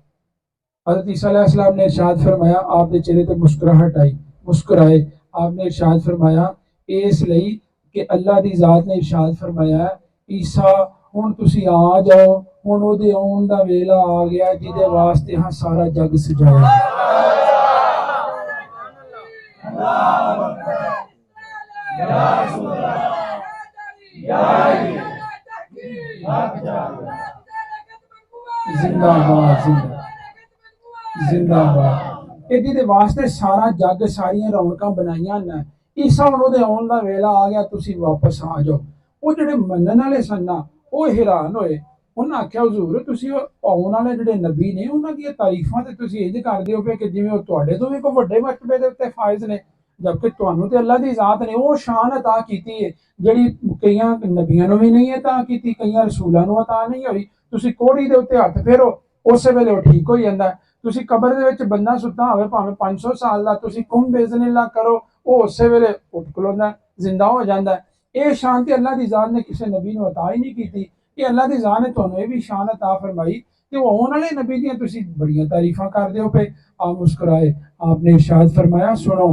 Speaker 1: हज़रत ईसा अलैहिस्सलाम ने इरशाद फरमाया, आपके चेहरे पर मुस्कुराहट आई, मुस्कुराए। आपने इरशाद फरमाया इसलिए कि अल्लाह दी ज़ात ने इरशाद फरमाया ईसा हुण तुसी आ जाओ, हुण ओहदे आउण दा वेला आ गया जिहदे वास्ते हां सारा जग सजाया। जिंदाबाद जिंदाबाद। इहदे वास्ते सारा जग सारियां रौनकां बनाईयां न। ईसा हुण ओहदे आउण दा वेला आ गया, तुसी वापस आ जाओ। वो जिहड़े मनण वाले सन ना वो हैरान होए। उन्हें आख्या हुजूर तुसी आउण वाले जिहड़े नबी ने उन्हां दी तारीफां ते तुसी इंज करदे हो पे कि जिवें ओह तुहाडे तो भी कोई वड्डे मर्तबे दे उत्ते फाइज ने, जबकि तुहानू ते अल्लाह दी ज़ात ने वो शान अता कीती है जिहड़ी कईयां नबियां नूं भी नहीं अता कीती, कईयां रसूलां नूं अता नहीं होई। तुसी कोड़ी दे उत्ते हत्थ फेरो उस वेले वो ठीक हो जांदा है। तुसी कबर दे विच बंदा सुत्ता होवे भावें 500 साल दा, तुसी कुम बेज़निल्लाह करो वो उस वेले उठ खलोंदा, जिंदा हो जांदा है। ये शान ते अल्लाह दी ज़ात ने किसी नबी नूं अता ही नहीं कीती। ये अल्लाह दी ज़ात ने तुहानूं ये भी शान अता फरमाई कि वो आउण वाले नबी दियां तुसी बड़ियां तारीफां करदे हो पे। आप मुस्कुराए। आपने इरशाद फरमाया सुनो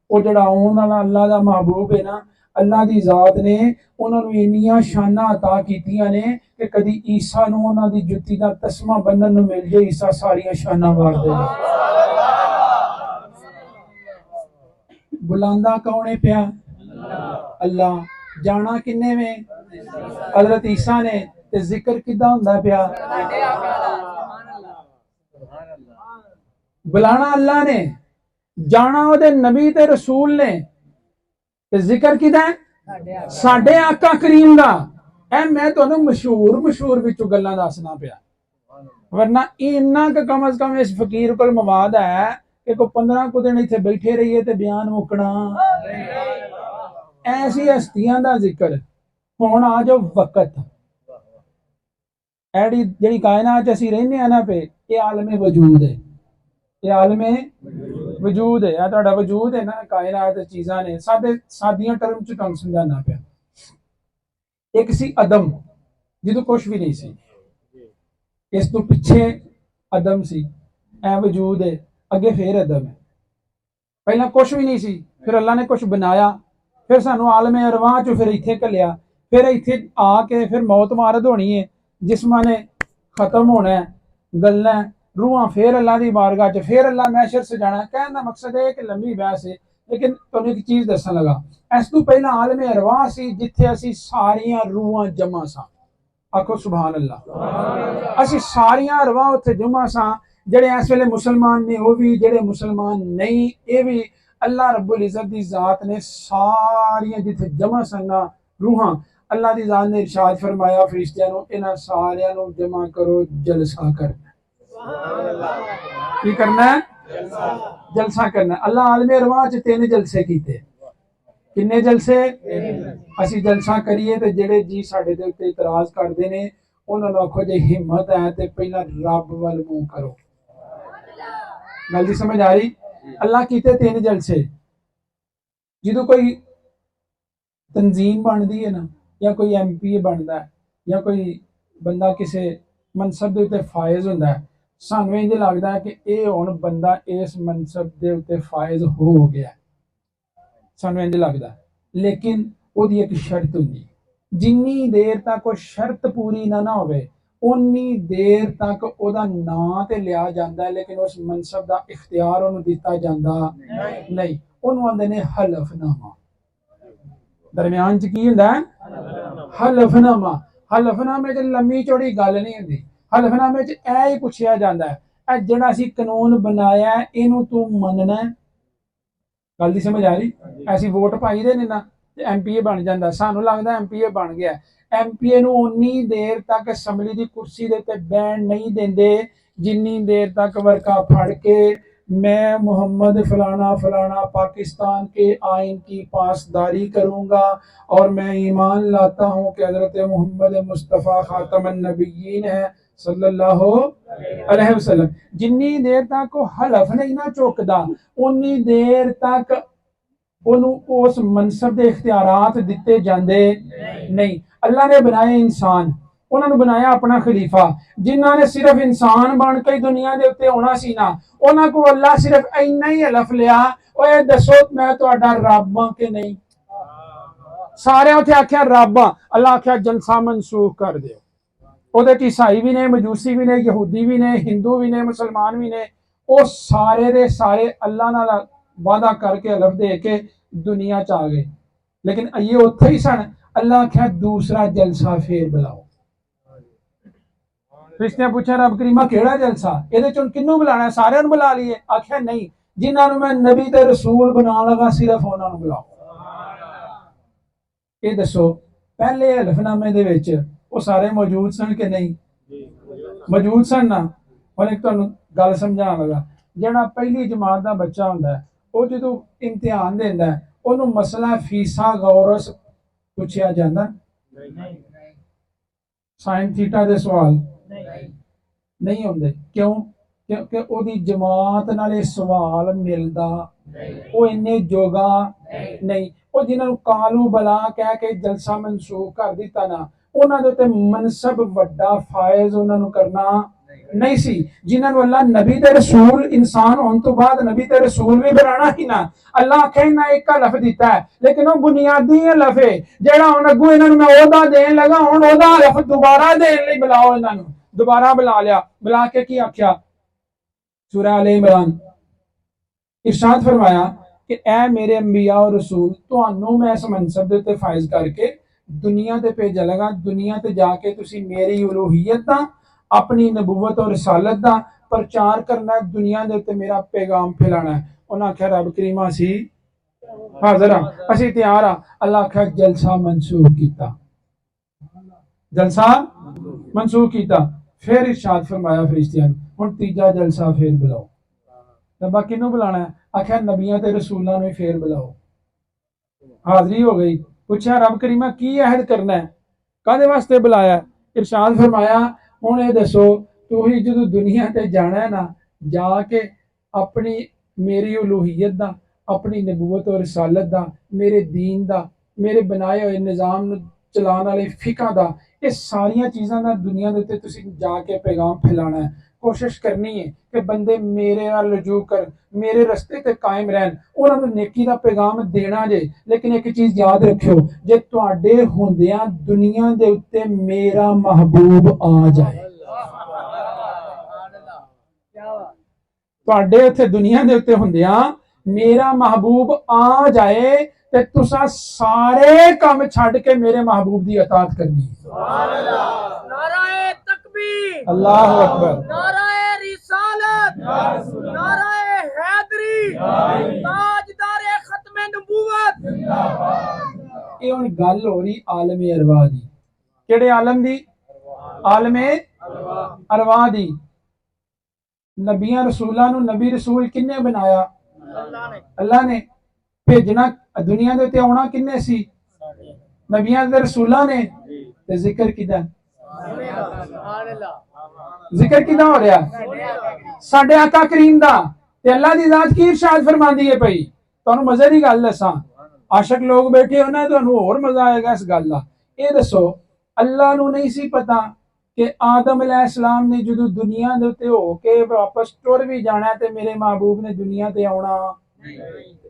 Speaker 1: वो जिहड़ा आउण वाला अल्लाह दा महबूब है ना, अल्लाह दी ज़ात ने उन्होंने इन्नियां शानां अता कीतियां ने कि कदी ईसा नूं उन्हां दी जुत्ती दा तस्मा बन्नण नूं मिल जाए, ईसा सारियां शानां मार देगा। बुलांदा कौन है पिया? अल्लाह। जाना किन्ने में? हज़रत ईसा ने। ते जिक्र किदा हुंदा पिया? बुलाना अल्लाह ने, जाना ओहदे नबी ते रसूल ने, ते जिक्र किदा है? साडे आका करीम दा। ऐ मैं तुहानूं मशहूर विचों गल्लां दसना पिया, वरना इन्ना कम अज कम इस फकीर कोल मवाद है कि कोई 15 को दिन इत्थे बैठे रहिए ते बयान मुकना। ऐसी हस्तियां दा जिक्र। हुण आ जाओ वक्त ऐड़ी जिहड़ी कायनात च असीं रहिंदे आ ना पे, ये आलमे वजूद है, ये आलमे वजूद है। तुहाडा वजूद है ना, कायनात चीज़ां ने साडे सादियां टर्म च तुहानूं समझाना पिया। एक सी अदम जिदों कुछ भी नहीं सी, इस तो पिछे अदम सी, ऐ वजूद है, अगे फिर अदम है। पहला कुछ भी नहीं सी, फिर अल्लाह ने कुछ बनाया, फिर सानू आलमे अरवाह चो फिर इत्थे घल्लिया, फिर इत्थे आके फिर मौत मारद होनी है, जिस्मां ने खत्म होना है, गल्लां रूहां फिर अल्लाह की बारगाह च फिर अल्लाह मैशर से जाना। कहने का मकसद है कि लंबी बहस है, लेकिन तुहानूं एक चीज़ दस्सन लगा। इस तों पहला आलम अरवाह सी जिथे असीं सारियां रूहां जमा सां। आखो सुभान अल्लाह। असीं सारियां अरवाह उत्थे जमा सां। जेड़े इस वेले मुसलमान ने वो भी, जेड़े मुसलमान नहीं ये भी, अल्लाह रब्बुल इज़्ज़त दी ज़ात ने सारियां जिथे जमा सन रूहां, अल्लाह दी ज़ात ने इरशाद फरमाया फरिश्तियां नूं, इन्हां सारियां नूं जमा करो, जलसा करना। की करना है? जलसा करना। अल्लाह आलमे अरवाह च 3 जलसे कीते। किन्ने जलसे? असीं जलसा करिए ते जेड़े जी साडे दे उत्ते इतराज करदे ने उन्हां नूं आखो जे हिम्मत है ते पहला रब वल मूंह करो। गल दी समझ आ रही? अल्लाह कीते 3 जलसे। ਜਦੋਂ कोई तंजीम बनती है ना, या कोई MP बनता है, या कोई बंदा किसी मनसब के उत्ते फायज होंदा है, सानूं इंज लगदा है कि ये हुण बंदा इस मनसब के उत्ते फायज हो गया, सानूं इंज लगदा। लेकिन ओहदी एक शर्त होंदी, जिन्नी देर तक वो शर्त पूरी ना होवे उन्नी देर तक ओहदा नां ते लिया जांदा है, लेकिन उस मनसब का इख्तियार उहनूं दिता जांदा नहीं। उहनूं आंदे ने हलफनामा। दरम्यान च की हुंदा है? हलफनामा। हलफनामे च लम्मी चौड़ी गल नहीं हुंदी। हलफनामे च ऐ ही पुछया जांदा है, ऐ जेड़ा असीं कानून बनाया है इहनूं तूं मनना है? गल दी समझ आ रही? ऐसी वोट पाई दे ने ना ते MP बन जांदा, सानूं लगदा MP बन गया। MP नूं उन्नी देर तक असैंबली दी कुर्सी दे उत्ते बैठण नहीं देंदे जिन्नी देर तक वर्का फड़ के मैं मोहम्मद फलाना फलाना पाकिस्तान के आइन की पासदारी करूंगा और मैं ईमान लाता हूं कि हजरत मोहम्मद मुस्तफ़ा खातमन नबीयीन है सल्लल्लाहु अलैहि वसल्लम। जिन्नी देर तक वो हलफ नहीं ना चुकदा उन्नी देर तक उन्होंने उस मनसब के इख्तियारात दिते जाते नहीं। अल्लाह ने बनाए इंसान, उन्होंने बनाया अपना खलीफा, जिन्हों ने सिर्फ इंसान बन के दुनिया के उत्ते आना सी ना, उन्होंने को अल्लाह सिर्फ इन्ना ही हलफ लिया, ओए दसो मैं तुहाडा रब हां कि नहीं? सारे उत्थे आख्या रब हां। अल्लाह आख्या जलसा मनसूख कर दो। ਉਹਦੇ ਚ ईसाई भी ने, मजूसी भी ने, यहूदी भी ने, हिंदू भी ने, मुसलमान भी ने, वो सारे दे सारे अल्लाह नाल वादा करके हलफ दे के दुनिया च आ गए। लेकिन ये उत्थे ही सन। अल्लाह आख्या दूसरा जलसा फिर बुलाओ। फरिश्तियां पूछा रब करीमा केड़ा जलसा? ਇਹਦੇ ਚੋਂ ਕਿਹਨੂੰ बुलाना? सारे बुला लिए? आख्या नहीं, जिन्होंने मैं नबी ते रसूल बना लगा सिर्फ उन्होंने बुलाओ। ये दसो पहले हलफनामे दे विच वो सारे मौजूद सन कि नहीं? मौजूद सन ना। और एक तुहानूं गल समझाण लगा, जिहड़ा पहली जमात का बच्चा हुंदा है वो जदों इम्तिहान दिंदा है उहनूं मसला फीसा गौरस पुछया जांदा साइन थीटा दे सवाल नहीं होंदे। क्यों? क्योंकि ओहदी जमात नाल इह सवाल मिलदा वो इन्ने जोगा नहीं। वो जिन्होंने कालू बला कह के जलसा मनसूख कर दिता ना, उन्होंने उत्ते मनसब वड्डा फायज उन्होंने करना नहीं सी। जिन्होंने अल्लाह नबी ते रसूल इंसान होने तो बाद नबी ते रसूल भी बनाना ही ना, अल्लाह आखे ना एक हलफ दिता है, लेकिन वो बुनियादी हलफ है जेड़ा हुण अगू इन्हां नूं मैं ओहदा देन लगा, हुण ओहदा हलफ दोबारा देन लई बुलाओ। इन्हां नूं दोबारा बुला लिया। बुला के की आख्या? सूरह आले इमरान इरशाद फरमाया कि ऐ मेरे अंबिया और रसूल तुहानू मैं इस मनसब दे उत्ते फायज करके दुनिया ते भेजा लगा। दुनिया ते जाके तुसी मेरी उलूहियत दा, अपनी नबूवत और रिसालत दा प्रचार करना है, दुनिया दे उत्ते मेरा पैगाम फैलाना है। उन्हें आख्या रब करीमा असी हाज़र हां, असी तैयार हां। अल्लाह आख्या जलसा मनसूख कीता। जलसा मनसूख कीता। फिर इरशाद फरमाया फरिश्तियां नूं, हुण तीजा जलसा फिर बुलाओ। रब्बा किनू बुलाना है? आख्या नबियां ते रसूलां नूं फिर बुलाओ। हाजरी हो गई। पूछा रब करीमा की अहद करना है, कादे वास्ते बुलाया? इरशाद फरमाया हुण ये दसो तुही जदों दुनिया ते जाना है ना, जाके अपनी मेरी उलूहियत दा, अपनी नबूवत और रिसालत दा, मेरे दीन दा, मेरे बनाए हुए निज़ाम नूं चलाने वाले फिका दा, ये सारियां चीज़ां दा दुनिया दे उत्ते तुसीं जाके पैगाम फैलाना है। कोशिश करनी है कि बंदे मेरे नाल रजू कर, मेरे रस्ते ते कायम रहन, उन्हां नूं नेकी दा पैगाम देना जे। लेकिन एक चीज़ याद रखियो, जे तुहाडे हुंदियां दुनिया दे उत्ते मेरा महबूब आ जाए, ਤੁਹਾਡੇ ਉੱਥੇ ਦੁਨੀਆ ਦੇ ਉੱਤੇ ਹੁੰਦਿਆਂ ਮੇਰਾ महबूब आ जाए ਤੇ ਤੁਸੀਂ ਸਾਰੇ ਕੰਮ ਛੱਡ ਕੇ ਮੇਰੇ महबूब ਦੀ ਇਤਾਅਤ ਕਰਨੀ। ਸੁਭਾਨ अल्लाह, नाराए तकबीर, अल्लाह अकबर, नाराए रिसालत, नाराए हैदरी, ताजदारे खत्मे नबूवत जिंदाबाद। ये हुण गल हो रही आलमे अरवाह दी। किहड़े आलम दी? आलमे अरवाह दी। नबियां रसूलां नूं नबी रसूल किन्ने बनाया? अल्लाह ने। भेजना दुनिया दे उत्ते आउणा किन्ने सी? नबियां ते रसूलां ने। ते जिक्र किदा? जिक्र किदा हो रहा? साडे आका करीम दा। ते अल्लाह दी जात की इरशाद फरमांदी है पई। तुहानूं मजे दी गल दसां, आशिक लोग बैठे हो ना, तुहानूं होर मजा आएगा इस गल दा। ये दसो अल्लाह नूं नहीं सी पता कि आदम अलैहिस्सलाम ने जदों दुनिया दे उत्ते हो के वापस टुर भी जाना ते मेरे महबूब ने दुनिया ते आउणा?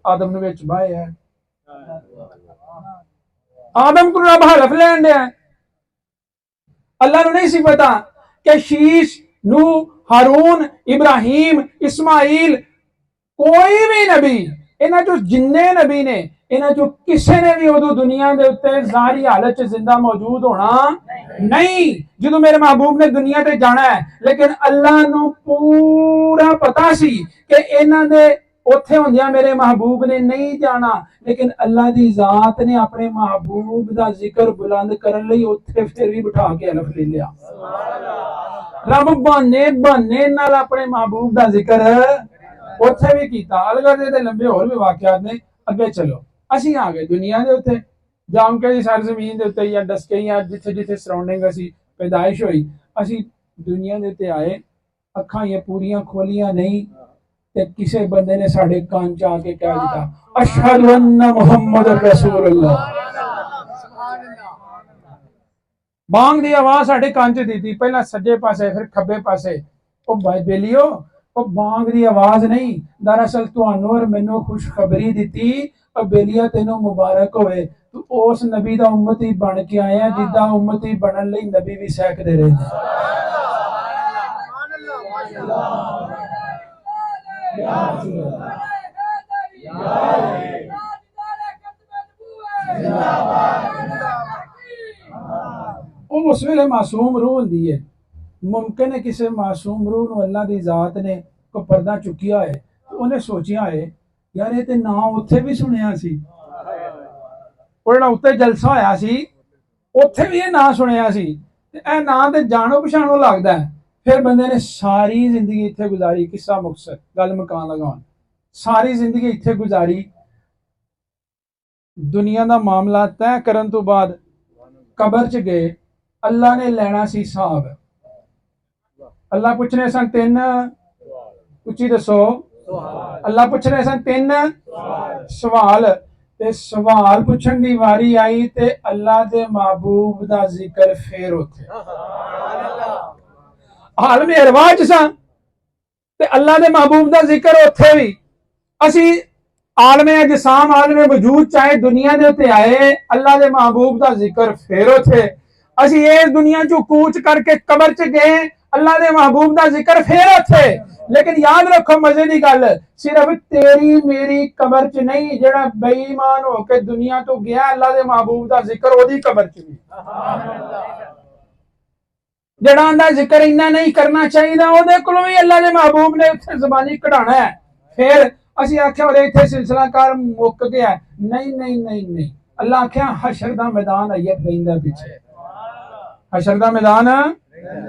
Speaker 1: आदम नूं विच बाया, आदम को रब हलफ लैन दिया। अल्लाह नूं नहीं सी पता कि शीश, नूह, हारून, इब्राहिम, इस्माइल, कोई भी नबी, इन्हां चों जिन्ने नबी ने, इन्हां चों किसी ने भी उदों दुनिया दे उत्ते ज़ाहिरी हालत च जिंदा मौजूद होना नहीं जदों मेरे महबूब ने दुनिया ते जाना है। लेकिन अल्लाह नूं पूरा पता सी कि इन्हां दे उत्थे हुंदियां मेरे महबूब ने नहीं जाना। लेकिन अल्लाह दी जात ने अपने महबूब दा जिक्र बुलंद करन लई उत्थे फिर भी बिठा के हलफ ले लिया। रब बहाने बहाने नाल अपने महबूब दा जिक्र उत्थे भी कीता। अलग दे लंबे होर भी वाकयात ने। अगे चलो, असीं आ गए दुनिया दे उत्ते, जामके दी सरजमीन दे उत्ते या डसके या जिथे जिथे सराउंडिंग असी पैदाइश होई, असीं दुनिया दे उत्ते आए। अखां ये पूरियां खोलियां नहीं ते किसी बंदे ने साढ़े कान च आके कह दिता अशहदु अन्ना मुहम्मद रसूलुल्लाह। बांग दी आवाज साढ़े कान च दी। पहला सज्जे पासे फिर खब्बे पासे। ओ भाई बेलियो, ओ बांग दी आवाज नहीं, दरअसल तुहानू और मैनू खुशखबरी दी। ओ बेलिया तेनू मुबारक होए, तू उस नबी दा उम्मती बन के आया जिदा उम्मती बनन लई नबी भी सैकदे रहे। उस वेले मासूम रूह हुंदी है। मुमकिन है किसी मासूम रूह नूं अल्लाह दी जात ने को पर्दा चुकिया है, उन्हें सोचिया है यार ये ते नाम उत्थे भी सुनिया सी, ਉਹ ਜਿਹੜਾ ਉੱਤੇ ਜਲਸਾ ਹੋਇਆ ਸੀ ਉੱਥੇ ਵੀ ਇਹ ਨਾਂ ਸੁਣਿਆ ਸੀ ਤੇ ਇਹ ਨਾਂ ਤੇ ਜਾਣੋ ਪਛਾਣੋ ਲੱਗਦਾ। ਫਿਰ ਬੰਦੇ ਨੇ ਸਾਰੀ ਜ਼ਿੰਦਗੀ ਇੱਥੇ ਗੁਜ਼ਾਰੀ। ਕਿੱਸਾ ਮੁਕਤਸਰ ਗੱਲ ਮਕਾਨ ਲਗਾਉਣ, ਸਾਰੀ ਜ਼ਿੰਦਗੀ ਇੱਥੇ ਗੁਜ਼ਾਰੀ। ਦੁਨੀਆ ਦਾ ਮਾਮਲਾ ਤੈਅ ਕਰਨ ਤੋਂ ਬਾਅਦ ਕਬਰ 'ਚ ਗਏ। ਅੱਲਾ ਨੇ ਲੈਣਾ ਸੀ ਹਿਸਾਬ। ਅੱਲਾ ਪੁੱਛਣੇ ਸਨ ਤਿੰਨ, ਉੱਚੀ ਦੱਸੋ, ਅੱਲਾ ਪੁੱਛਣੇ ਸਨ ਤਿੰਨ ਸਵਾਲ। ते सवाल पूछन दी वारी आई ते अल्लाह दे महबूब दा जिक्र फिर उथे आलमे अरवाह च सा ते अल्लाह दे महबूब दा जिक्र उथे भी। असी आलमे अजसाम आलमे वजूद चाहे दुनिया दे उत्ते आए, अल्लाह दे महबूब दा जिक्र फिर उथे। असी इस दुनिया चों कूच करके कबर च गए, अल्लाह दे महबूब दा जिक्र फिर उथे। लेकिन याद रखो मजे की गल, सिर्फ तेरी मेरी कबर च नहीं, जेड़ा बेईमान होके दुनिया तो गया अल्लाह दे महबूब दा जिक्र ओदी कबर च भी। जेड़ा आंदा जिक्र इन्ना नहीं करना चाहिए ओदे कोलों भी अल्लाह दे महबूब ने उत्थे ज़बानी कढ़ाना है। फिर असी आख्या ओदे इत्थे सिलसिलाकार मुक गया। नहीं नहीं नहीं नहीं, अल्लाह आख्या हशर दा मैदान आइए पैंदा पिछे, हशर दा मैदान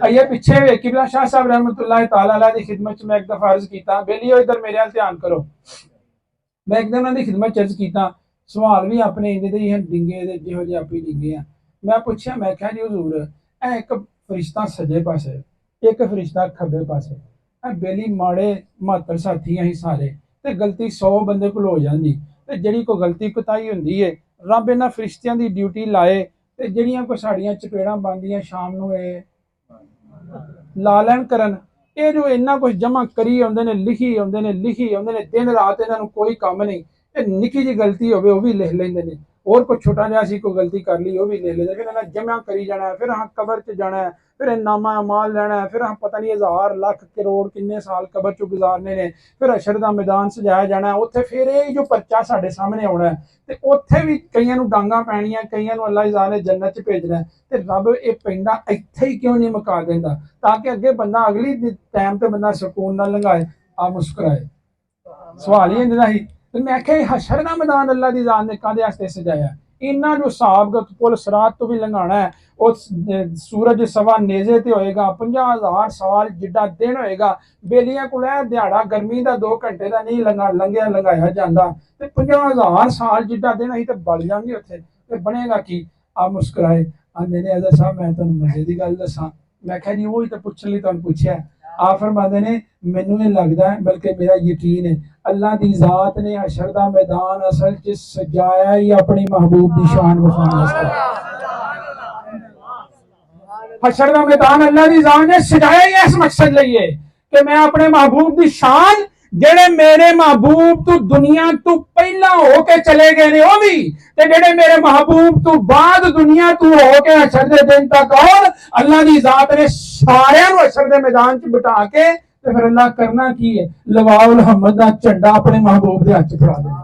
Speaker 1: आइए पिछे वे। किबला शाह साहब रहमतुल्लाह तआला अलैह दी खिदमत च मैं एक दफा अर्ज कीता, बेलियो इधर मेरे हाल ध्यान करो। मैं एक दिन उन्हां दी खिदमत च अर्ज कीता, सवाल भी अपने इंदे ही डिंगे दे जिहो जे आपी डिंगे आ। मैं पूछया, मैं कहा जी हुजूर ए एक फरिश्ता सज्जे पासे, एक फरिश्ता खब्बे पासे, ए बेली माड़े मातर साथी असीं सारे ते गलती 100 बंदे कोल हो जांदी ते जेड़ी कोई गलती कुताही हुंदी है रब इन्हां फरिश्तियां दी ड्यूटी लाए ते जेड़ियां कोई साड़ियां चपेड़ां बनदियां शाम नूं ला लैन करन। ये जो इन्ना कुछ जमा करी आउंदे ने, लिखी आउंदे ने, लिखी आउंदे ने, दिन रात इन्हां नूं कोई काम नहीं। ये निक्की जी गलती होवे वो भी लिख लैंदे ने। और कोई छोटा जहा सी कोई गलती कर ली वो भी ले लेते, फिर इन्हें जमा करी जाना है, फिर अं कबर च जाना है, फिर नामा अमाल लेना है, फिर अं पता नहीं 1000 लाख करोड़ किन्ने साल कबर चो गुजारने ने, फिर हशर का मैदान सजाया जाना है, उत्थे फिर ये जो परचा साढ़े सामने आना है, तो उत्थे भी कईयां नूं डांगा पैणियां, कईयां नूं अल्लाह इज़ा ने जन्नत च भेजना है, तो रब ये पैंदा इत्थे ही क्यों नहीं मुका देंदा, ताकि अगे बंदा अगली टाइम ते बंदा सुकून नाल लंघाए, आ मुस्कुराए। सवाल ही इंदा ही। तो मैं आख्या हशर का मैदान अल्लाह की जान ने कादे वास्ते सजाया, इन्ना जो साबगत पुल सरात तो भी लंघाना है, उस सूरज सवा नेजे ते होएगा, 50,000 साल जिड्डा दिन होएगा, बेलियां को दिहाड़ा गर्मी का 2 घंटे का नहीं लंघिया लंघाया जाता, तो 50,000 साल जिड्डा दिन अं तो बल जाएंगे उत्थे, तो बनेगा की। आप मुस्कुराए, आंदे ने अजहर साहब मैं तुहानूं मजे की गल दसां, मैं आख्या जी वो ही तो पुछण लई तुहानूं पुछया। आप फरमाते ने मैनू ये लगता है, बल्कि मेरा यकीन है, अल्लाह की जात ने हशर का मैदान असल च सजाया ही अपनी महबूब की शान विखाने वास्ते। हशर का मैदान अल्लाह की जात ने सजाया ही इस मकसद लिए कि मैं अपने महबूब की शान, जेड़े मेरे महबूब तू दुनिया तू पहला होके चले गए ने वो भी, ते जेड़े मेरे महबूब तू बाद दुनिया तू होके हशर के दिन तक और अल्लाह की जात ने सारे हशर के मैदान च बिठा के, तो फिर अल्लाह करना की है, लवाउल हम्मद का झंडा अपने महबूब के हथ फड़ा देना।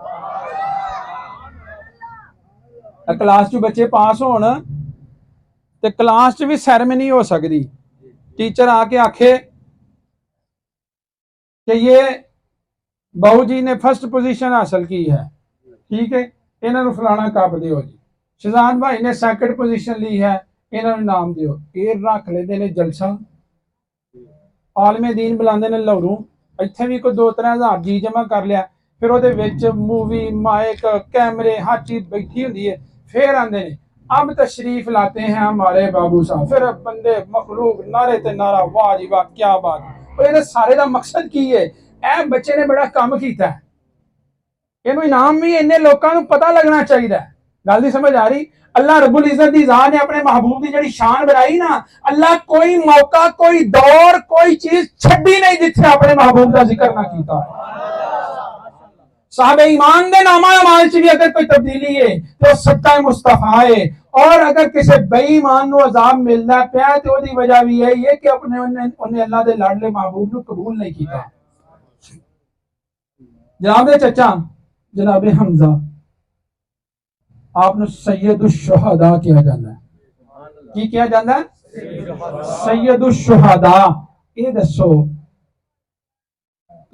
Speaker 1: क्लास च बच्चे पास होण ते क्लास च भी सैरेमनी हो सकती, टीचर आके आखे कि ये बहू जी ने फर्स्ट पोजीशन हासिल की है, ठीक है, इन्होंने फलाना कप दियो जी, शहजाद भाई ने सैकंड पोजीशन ली है, इन्होंने नाम दियो, ये रख लेते ने जलसा, आलमे दीन बुलाते ने लाहौरों, इत्थे भी कोई 2-3 हज़ार जी जमा कर लिया, फिर वो मूवी माइक कैमरे हर चीज बैठी होंगी है, फिर आते हैं अब तशरीफ लाते हैं हमारे बाबू साहब, फिर बंदे मखलूक नारे ते नारा, वाह जी वाह क्या बात, ये सारे का मकसद की है, ए बच्चे ने बड़ा काम किया, इनू इनाम भी इन्ने लोगों को पता लगना चाहिए। गल नहीं समझ आ रही, अल्लाह रब्बुल इज्जत की जात ने अपने महबूब की जी शान बनाई ना, अल्लाह कोई मौका कोई दौर कोई चीज छड़ी नहीं जिथे अपने महबूब का जिक्र ना किया। साहब ईमान के नामा अमाल च भी अगर कोई तब्दीली है तो सत्ता मुस्तफा है, और अगर किसी बेईमान को अजाब मिलता पाया तो उसकी वजह भी यही है कि अपने उन्हें अल्लाह के लाडले महबूब को कबूल नहीं किया। जनाब चचा जनाब हमजा आपने सैयदुल शुहदा किया जाता है, की किया जाता है? सैयदुल शुहदा। ये दसो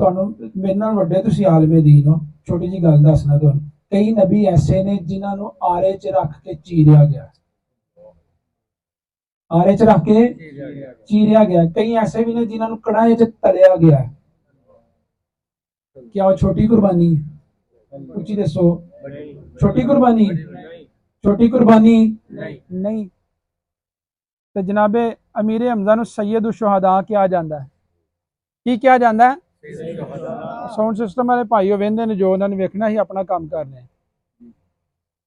Speaker 1: मेरे नाल वड्डे तुसीं आलमे दीन हो, छोटी जी गल दसना तुहानूं, कई नबी ऐसे ने जिन्होंने आरे च रख के चीरिया गया, आरे च रख के चीरिया गया, कई ऐसे भी ने जिन्होंने कढ़ाई च तलिया गया। क्या वो छोटी कुर्बानी है? उची दसो, छोटी कुर्बानी, छोटी कुर्बानी नहीं। तो जनाबे अमीर हमजा नूं सैयद शुहदा किया जाता है, की किया जाता है? साउंड सिस्टम वाले भाई वेंदे ने जो उन्होंने वेखना ही अपना काम कर रहे हैं,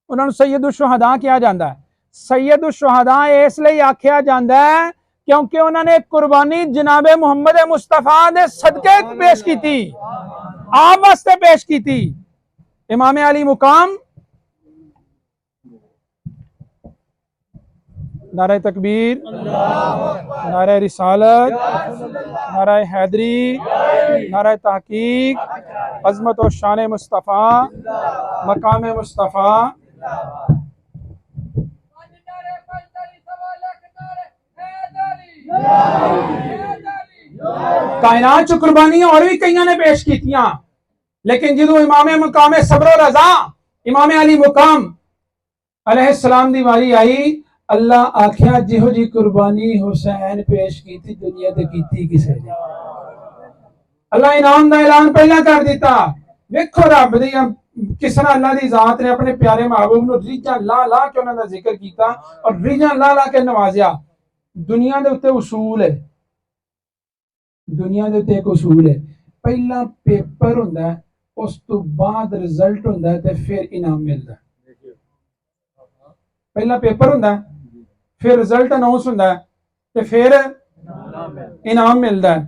Speaker 1: उन्होंने सैयद शुहदा किया जाता है। सैयद शुहदा इसलिए आख्या जाता है क्योंकि उन्होंने कुर्बानी जनाबे मुहम्मद मुस्तफा ने सदके पेश की थी, आप वास्ते पेश की थी। इमाम अली मुकाम, नारे तकबीर, नारे रिसालत, नारे हैदरी, नारे तहकीक, अजमत और शान मुस्तफ़ा, मकाम मुस्तफ़ा। कायनात च कुर्बानियां और भी कई ने पेश की, लेकिन जो इमाम मुकाम सब्र रजा इमाम अली मुकाम अलैहिस्सलाम दी वारी आई, अल्लाह आख्या जिहो जी कुर्बानी हुसैन पेश की थी दुनिया ते कीती किसे ने। अल्लाह इनाम का ऐलान पहला कर दिता। देखो रब दी किस तरह अल्लाह की जात ने अपने प्यारे महबूब को रीझां ला ला के उन्होंने जिक्र किया और रीझां ला ला के नवाजिया। दुनिया के उत्ते उसूल है, दुनिया के उत्ते एक उसूल है, पहला पेपर होंदा है, उस तो बाद रिजल्ट होंदा है, ते फिर इनाम मिलता है। पहला पेपर होंदा है, फिर रिजल्ट अनाउंस होंदा है, ते फिर इनाम मिलता है।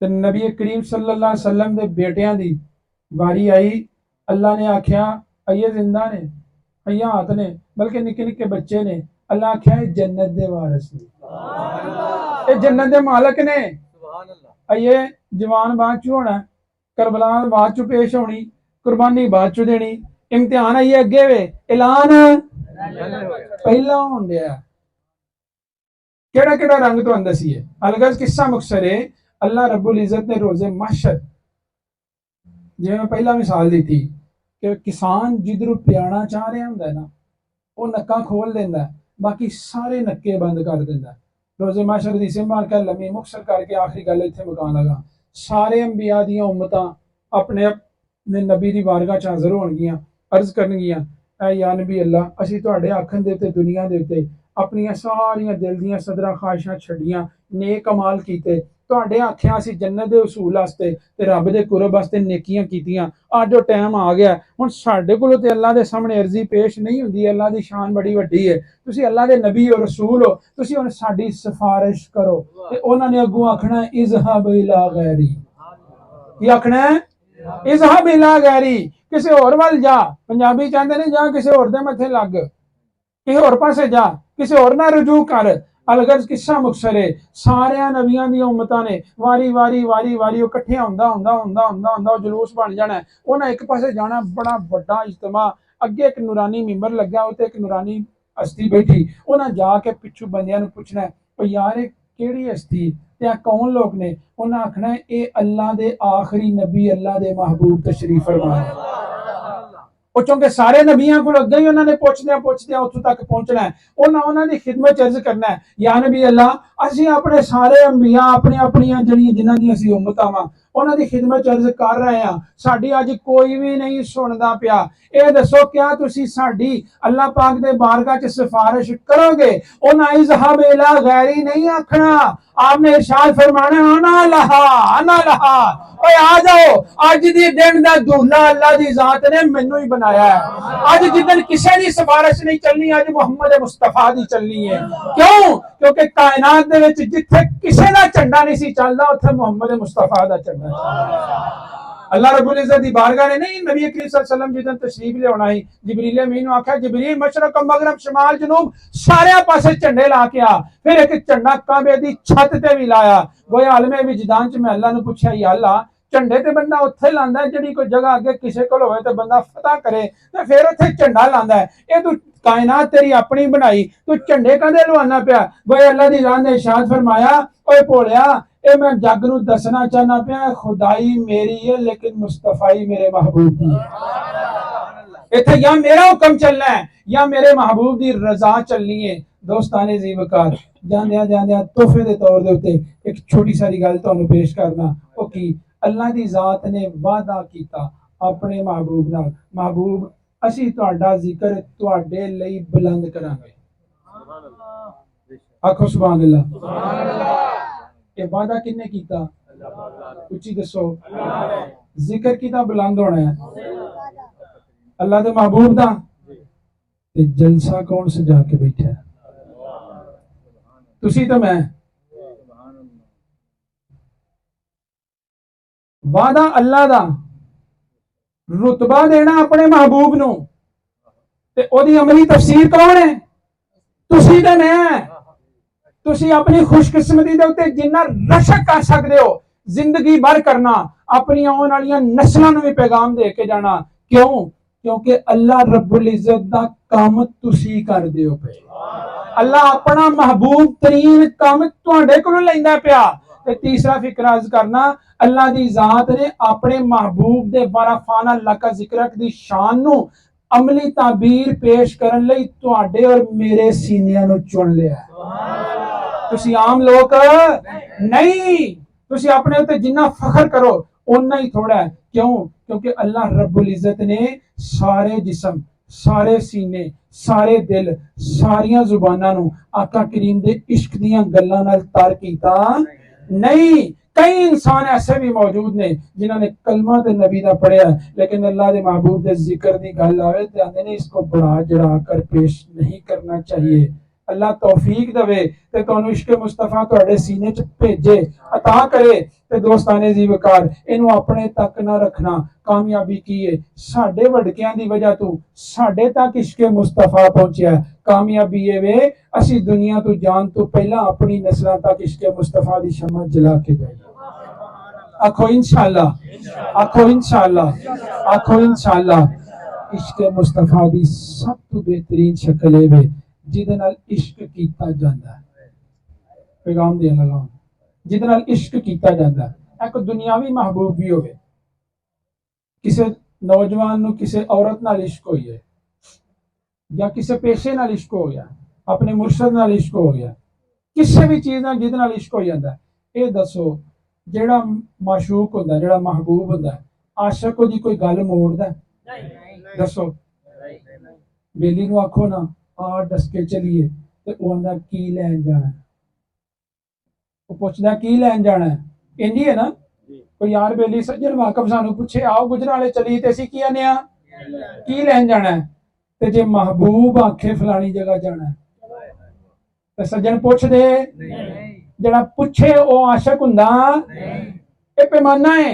Speaker 1: तो नबी करीम सल्लल्लाहु अलैहि वसल्लम के बेटियां दी वारी आई, अल्लाह ने आख्या अये जिंदा ने, हयात ने बल्कि निक्के निक्के बच्चे ने। अल्लाह आख्या जन्नत दे वारिस ने, ये जन्नत दे मालक ने। ये जवान बाद च होना, करबला बाद च पेश होनी, कुर्बानी बाद च देनी, इम्तिहान आइए अगे वे, ऐलान पहला होन दिया। केड़ा केड़ा रंग तो दसीए। अलगज किस्सा मुखसर है। अल्लाह रब्बुल इज्जत ने रोजे महशर, जिवें मैं पहला मिसाल दी थी कि किसान जिधरों प्याणा चाह रहा होंदा है ना, वो नक्का खोल देंदा है, बाकी सारे नक्के बंद कर देंदा है। रोजे महशर दी सिंबल कर लम्मी मुखसर करके आखिरी गल इत्थे मुकान लगा। सारे अंबिया दी उम्मतां अपने अपने नबी दी बारगाह च हाज़र होणगियां, अर्ज करनगियां, ऐ या नबी अल्लाह, असीं तुहाडे आखण दे ते दुनिया दे उत्ते अपनियां सारियां दिल दियां सदरां ख्वाहिशां छड्डियां, नेक अमाल कीते, तुहाडे आख्या असीं जन्नत दे उसूल वास्ते ते रब दे कुरब वास्ते नेकियां कीतियां। अज वो टाइम आ गया, हुण साडे कोलों ते अल्लाह दे सामने अर्जी पेश नहीं हुंदी। अल्लाह दी शान बड़ी वड्डी है, तुसीं अल्लाह दे नबी हो, रसूल हो, तुसीं हुण साडी सिफारिश करो। ते उन्हां ने अग्गों आखना इज़हब इला गैरी, की आखना है इज़हब इला गैरी, किसी होर वल जा। पंजाबी चाहते ने जा किसी होर दे मथे लग, किसी होर पासे जा, किसी होर ना रुजू कर। अलगज किस्सा मुखसर है। सारे नबियां दी उम्मतां ने वारी वारी वारी वारी इकट्ठे हुंदा हुंदा हुंदा हुंदा हुंदा जुलूस बन जाना, उन्हें एक पासे जाना, बड़ा बड़ा इज्तमा, अगे एक नूरानी मिंबर लग्या, उत्ते एक नूरानी हस्ती बैठी, उन्हें जाके पिछू बंदियां नूं पुछना है यार केड़ी हस्ती ते कौन लोग ने। उन्हें आखना है ये अल्लाह दे आखिरी नबी, अल्लाह दे महबूब तशरीफ फरमा है। क्योंकि सारे नबियां को अगे ही उन्होंने पुछदे उत्थों तक पहुंचना है, उन्होंने दी खिदमत अर्ज करना है, या नबी अल्लाह, असीं अपने सारे अंबिया अपनी अपनी जिन्हां दी असीं उम्मतां वां उन्हां दी खिदमत अर्ज कर रहे हैं, साडी अज कोई भी नहीं सुनदा पिया। ये दसो क्या तुसीं साडी अल्लाह पाक दे बारगाह च सिफारिश करोगे? उन्हां इज़हब इला गैरी नहीं आखना, आपने इरशाद फरमाना अना लहा, अना लहा, ओए आ जाओ, अज दी दिन दा दूल्हा अल्लाह दी जात ने मैनू ही बनाया है। अज जिदन किसी दी सिफारिश नहीं चलनी, अज मुहम्मद मुस्तफा दी चलनी है। क्यों? क्योंकि कायनात दे विच जिथे किसी दा झंडा नहीं सी चलदा, उत्थे मुहम्मद मुस्तफा दा झंडा अल्लाह रब्बुल इज्जत दी बारगाह ने नहीं, नबी करीम सल्लल्लाहु अलैहि वसल्लम जिदन तशरीफ ले आना ही, जिबरील अमीन नूं आख्या जिबरील मशरक मगरब शमाल जनूब सारे पासे झंडे ला के आ। फिर एक झंडा काबे दी छत ते भी लाया। गोया आलमे विजदान च मैं अल्लाह नूं पुछया या अल्लाह, झंडे ते बंदा उत्थे लांदा है जिहड़ी कोई जगह अगे किसी कोल होवे ते बंदा फतह करे, ते फिर उत्थे झंडा लांदा है। ये तू कायनात तेरी अपनी बनाई, तू झंडे कदे लवाना पिया? गोया अल्लाह दी जान ने इरशाद फरमाया, ओए भोलिया, ये मैं जग नूं दसना चाहना पिया, खुदाई मेरी है लेकिन मुस्तफाई मेरे महबूब दी है। इत्थे या मेरा हुक्म चलना है या मेरे महबूब दी रजा चलनी है। दोस्ताने जीवकार जांदियां जांदियां तोहफे दे तौर दे उत्ते एक छोटी सारी गल तुहानूं पेश करना। ओ की अल्लाह दी जात ने वादा कीता अपने महबूब नाल, महबूब असीं तुहाडा जिक्र तुहाडे लई बुलंद करांगे। आखो सुभान अल्लाह। ये वादा किन्ने कीता? उच्ची दसो। जिक्र किदा बुलंद होना है? अल्लाह दे महबूब दा। ते जलसा कौन सजा के बैठा है? तुसी तो मैं। वादा अल्लाह दा, रुतबा देना अपने महबूब नूं, ते ओदी अमली तफसीर कौन है? तुसी ते मैं। तुसी अपनी खुशकिस्मती दे उत्ते जिन्ना रशक कर सकते हो जिंदगी भर करना, अपनी आने वाली नस्लों नूं भी पैगाम दे के जाना। क्यों? क्योंकि अल्लाह रब्बुल इज्जत दा काम तुसी करदे हो पे। अल्लाह अपना महबूब तरीन काम तुहाडे कोलों लैंदा पिया। ते तीसरा फिक्र अर्ज करना, अल्लाह दी जात ने अपने महबूब दे वाराफाना लका जिक्रक दी शान नूं अमली ताबीर पेश करन लई तुहाडे और मेरे सीनियां नूं चुन लिया। तुसी आम लोग नहीं, तुसी अपने उत्ते जिन्ना फखर करो उन्ना ही थोड़ा है। क्यों? क्योंकि अल्लाह रब्बुल इज्जत ने सारे जिस्म, सारे सीने, सारे दिल, सारियां जुबानां नूं आका करीम दे इश्क दियां गल्लां नाल तर कीता नहीं। कई इंसान ऐसे भी मौजूद ने जिन्हों ने कलमा ते नबी दा पढ़िया, लेकिन अल्लाह दे महबूब दे जिक्र दी गल आवे ते आंदे ने इसको बढ़ा चढ़ा कर पेश नहीं करना चाहिए। अल्लाह तौफीक दवे ते तुहानू इश्क मुस्तफा तुहाडे सीने च भेजे अता करे ते दोस्ताने जी वकार इनू अपने तक ना रखना कामयाबी की है साडे वडकियां दी वजह तो साडे तक इश्क मुस्तफा पहुंचा कामयाबी ये वे असी दुनिया तो जान तो पहला अपनी नस्लों तक इश्क मुस्तफा दी शमा जला के जाइए आखो इंशाअल्लाह आखो इंशाअल्लाह आखो इंशाअल्लाह इश्क मुस्तफा दी सब तो बेहतरीन शक्ल है वे जिहदे नाल इश्क कीता जांदा है पैगाम देन लगा जिहदे नाल इश्क कीता जांदा है एक दुनियावी महबूब भी होवे किसी नौजवान नू किसी औरत नाल इश्क होई है या किसी पेशे नाल इश्क हो गया अपने मुर्शद नाल इश्क हो गया किसी भी चीज नाल जिहदे नाल इश्क हो जांदा है ये दसो जेड़ा माशूक हुंदा जेड़ा महबूब हुंदा आशिक दी कोई गल मोड़दा दसो बेली नू आखो ना आ दस के चलिए ते ओ आंदा की लैन जाना वो पुछदा की लैन जाना है इंजी है ना कोई यार बेली सज्जन वाकफ सानू पूछे आओ गुजराले चली ते असीं की आने आ की लैन जाना है ते जे महबूब आखे फलानी जगह जाना है ते सज्जन पुछ दे जड़ा पूछे ओ आशिक हुंदा ये पैमाना है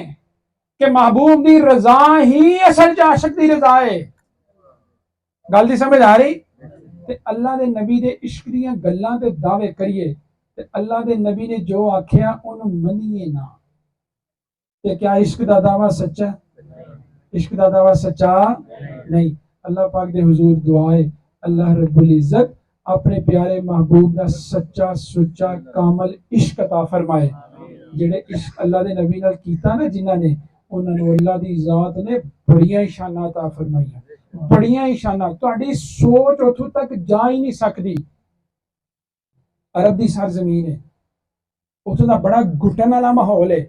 Speaker 1: कि महबूब दी रजा ही असल च आशिक दी रजा है गल दी समझ आ रही ते अल्लाह दे नबी दे इश्क दियां गल्लां ते दावे करिए ते अल्लाह दे नबी ने जो आख्या उन्हें मनिए ना ते क्या इश्क दा दावा सच्चा इश्क दा दावा सच्चा नहीं अल्लाह पाक दे हुजूर दुआ है अल्लाह रब्बुल इज्जत अपने प्यारे महबूब दा सच्चा सुच्चा कामल इश्क अता फरमाए जेड़े इश्क अल्लाह दे नबी नाल कीता ना जिन्हां ने उन्हां नूं अल्लाह दी जात ने बड़ियां शानां अता फरमाईयां बड़ियां ही शानां तुहाडी सोच उथों तक जा ही नहीं सकदी अरब दी सरजमीन है उथों दा बड़ा घुटन वाला माहौल है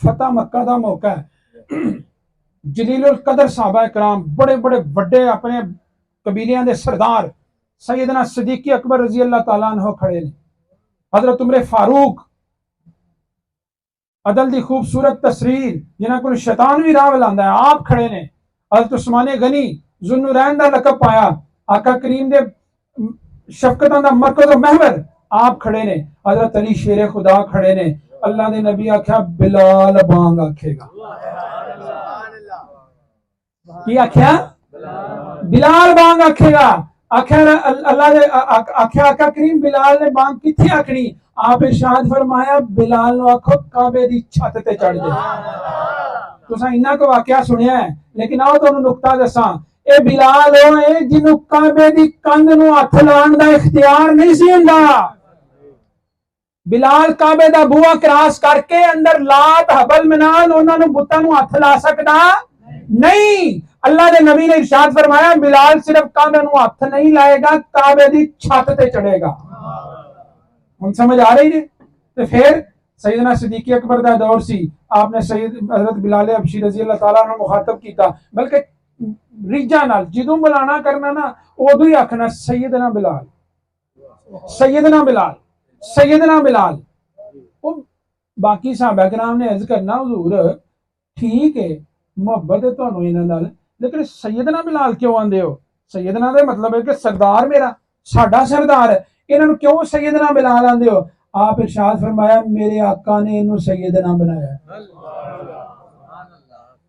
Speaker 1: फतेह मक्का दा मौका है जलीलुल कदर साहबा कराम बड़े बड़े बड़े अपने कबीलियां दे सरदार सैयदना सिद्दीक अकबर रजी अल्लाह तआला अन्हु खड़े ने हजरत उमर फारूक अदल दी खूबसूरत तस्वीर जिन्हां कोल शैतान भी राह लांदा है आप खड़े ने हजरत उस्मान गनी जुन्नुरैन दा लकब पाया आका करीम दे शफकतां दा मरकज़ महवर आप खड़े ने हजरत अली शेरे खुदा खड़े ने अल्लाह दे नबी आख्या बिलाल बांग आखेगा की आख्या बिलाल बांग आखेगा आख्या अल्लाह दे आख्या आका करीम बिलाल ने बांग किथे आखनी आप इरशाद फरमाया बिलाल नु आखो काबे दी छत ते चढ़ जा तुसा इन्ना को वाकया सुनिया है लेकिन आओ तुहानू नुक्ता दसां ए बिलाल ओ है जिन्नू काबे दी कंध नु हथ लाण दा इख्तियार नहीं सी हुंदा बिलाल काबे दा बूहा क्रॉस करके अंदर लात हबल मनान उन्हां नु बुतां नु हथ ला सकदा नहीं अल्लाह दे नबी ने इरशाद फरमाया बिलाल सिर्फ काबे नु हथ नहीं लाएगा काबे दी छत ते चढ़ेगा हम समझ आ रही है तो फिर सैयदना सिद्दीक अकबर दा दौर सी आपने सैयद हजरत बिलाल हबशी रजी अल्लाह तआला नु मुखातब कीता बल्कि रिजा नाल जिदों बुलाना करना ना उदों ही आखना सैयदना बिलाल सैयदना बिलाल सैयदना बिलाल वो बाकी साहबा कराम ने अर्ज करना हुजूर ठीक है मोहब्बत है तुहानू इन्हां नाल लेकिन सैयदना बिलाल क्यों आंदे हो सैयदना दा मतलब है कि सरदार मेरा साडा सरदार है इन्हां नू क्यों सैयदना बिलाल आंदे हो आप इरशाद फरमाया मेरे आका ने इन्हू सैयदना बनाया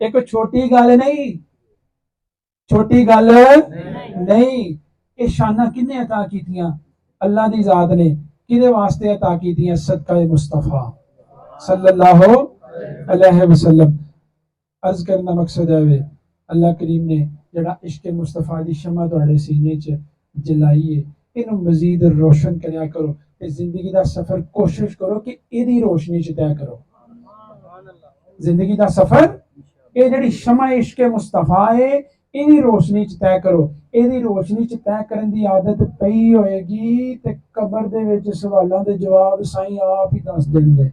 Speaker 1: एक छोटी गल नहीं छोटी गल नहीं ये शाना किन्ने अता कीतियां अल्लाह दी जात ने किदे वास्ते अता कीतियां सदका मुस्तफा सल्लल्लाहु अलैहि वसल्लम अर्ज करना मकसद है वे अल्लाह करीम ने जड़ा इश्क मुस्तफा दी शमा तुहाडे सीने च जलाई है इनू मजीद रोशन करया करो ते जिंदगी दा सफर कोशिश करो कि इहदी रोशनी च तय करो जिंदगी दा सफर ये जड़ी शमा इश्क मुस्तफा है इहदी रोशनी च तय करो इहदी रोशनी च तय करन दी आदत पई होएगी ते कब्र दे विच सवालां दे जवाब साईं आप ही दस देंगे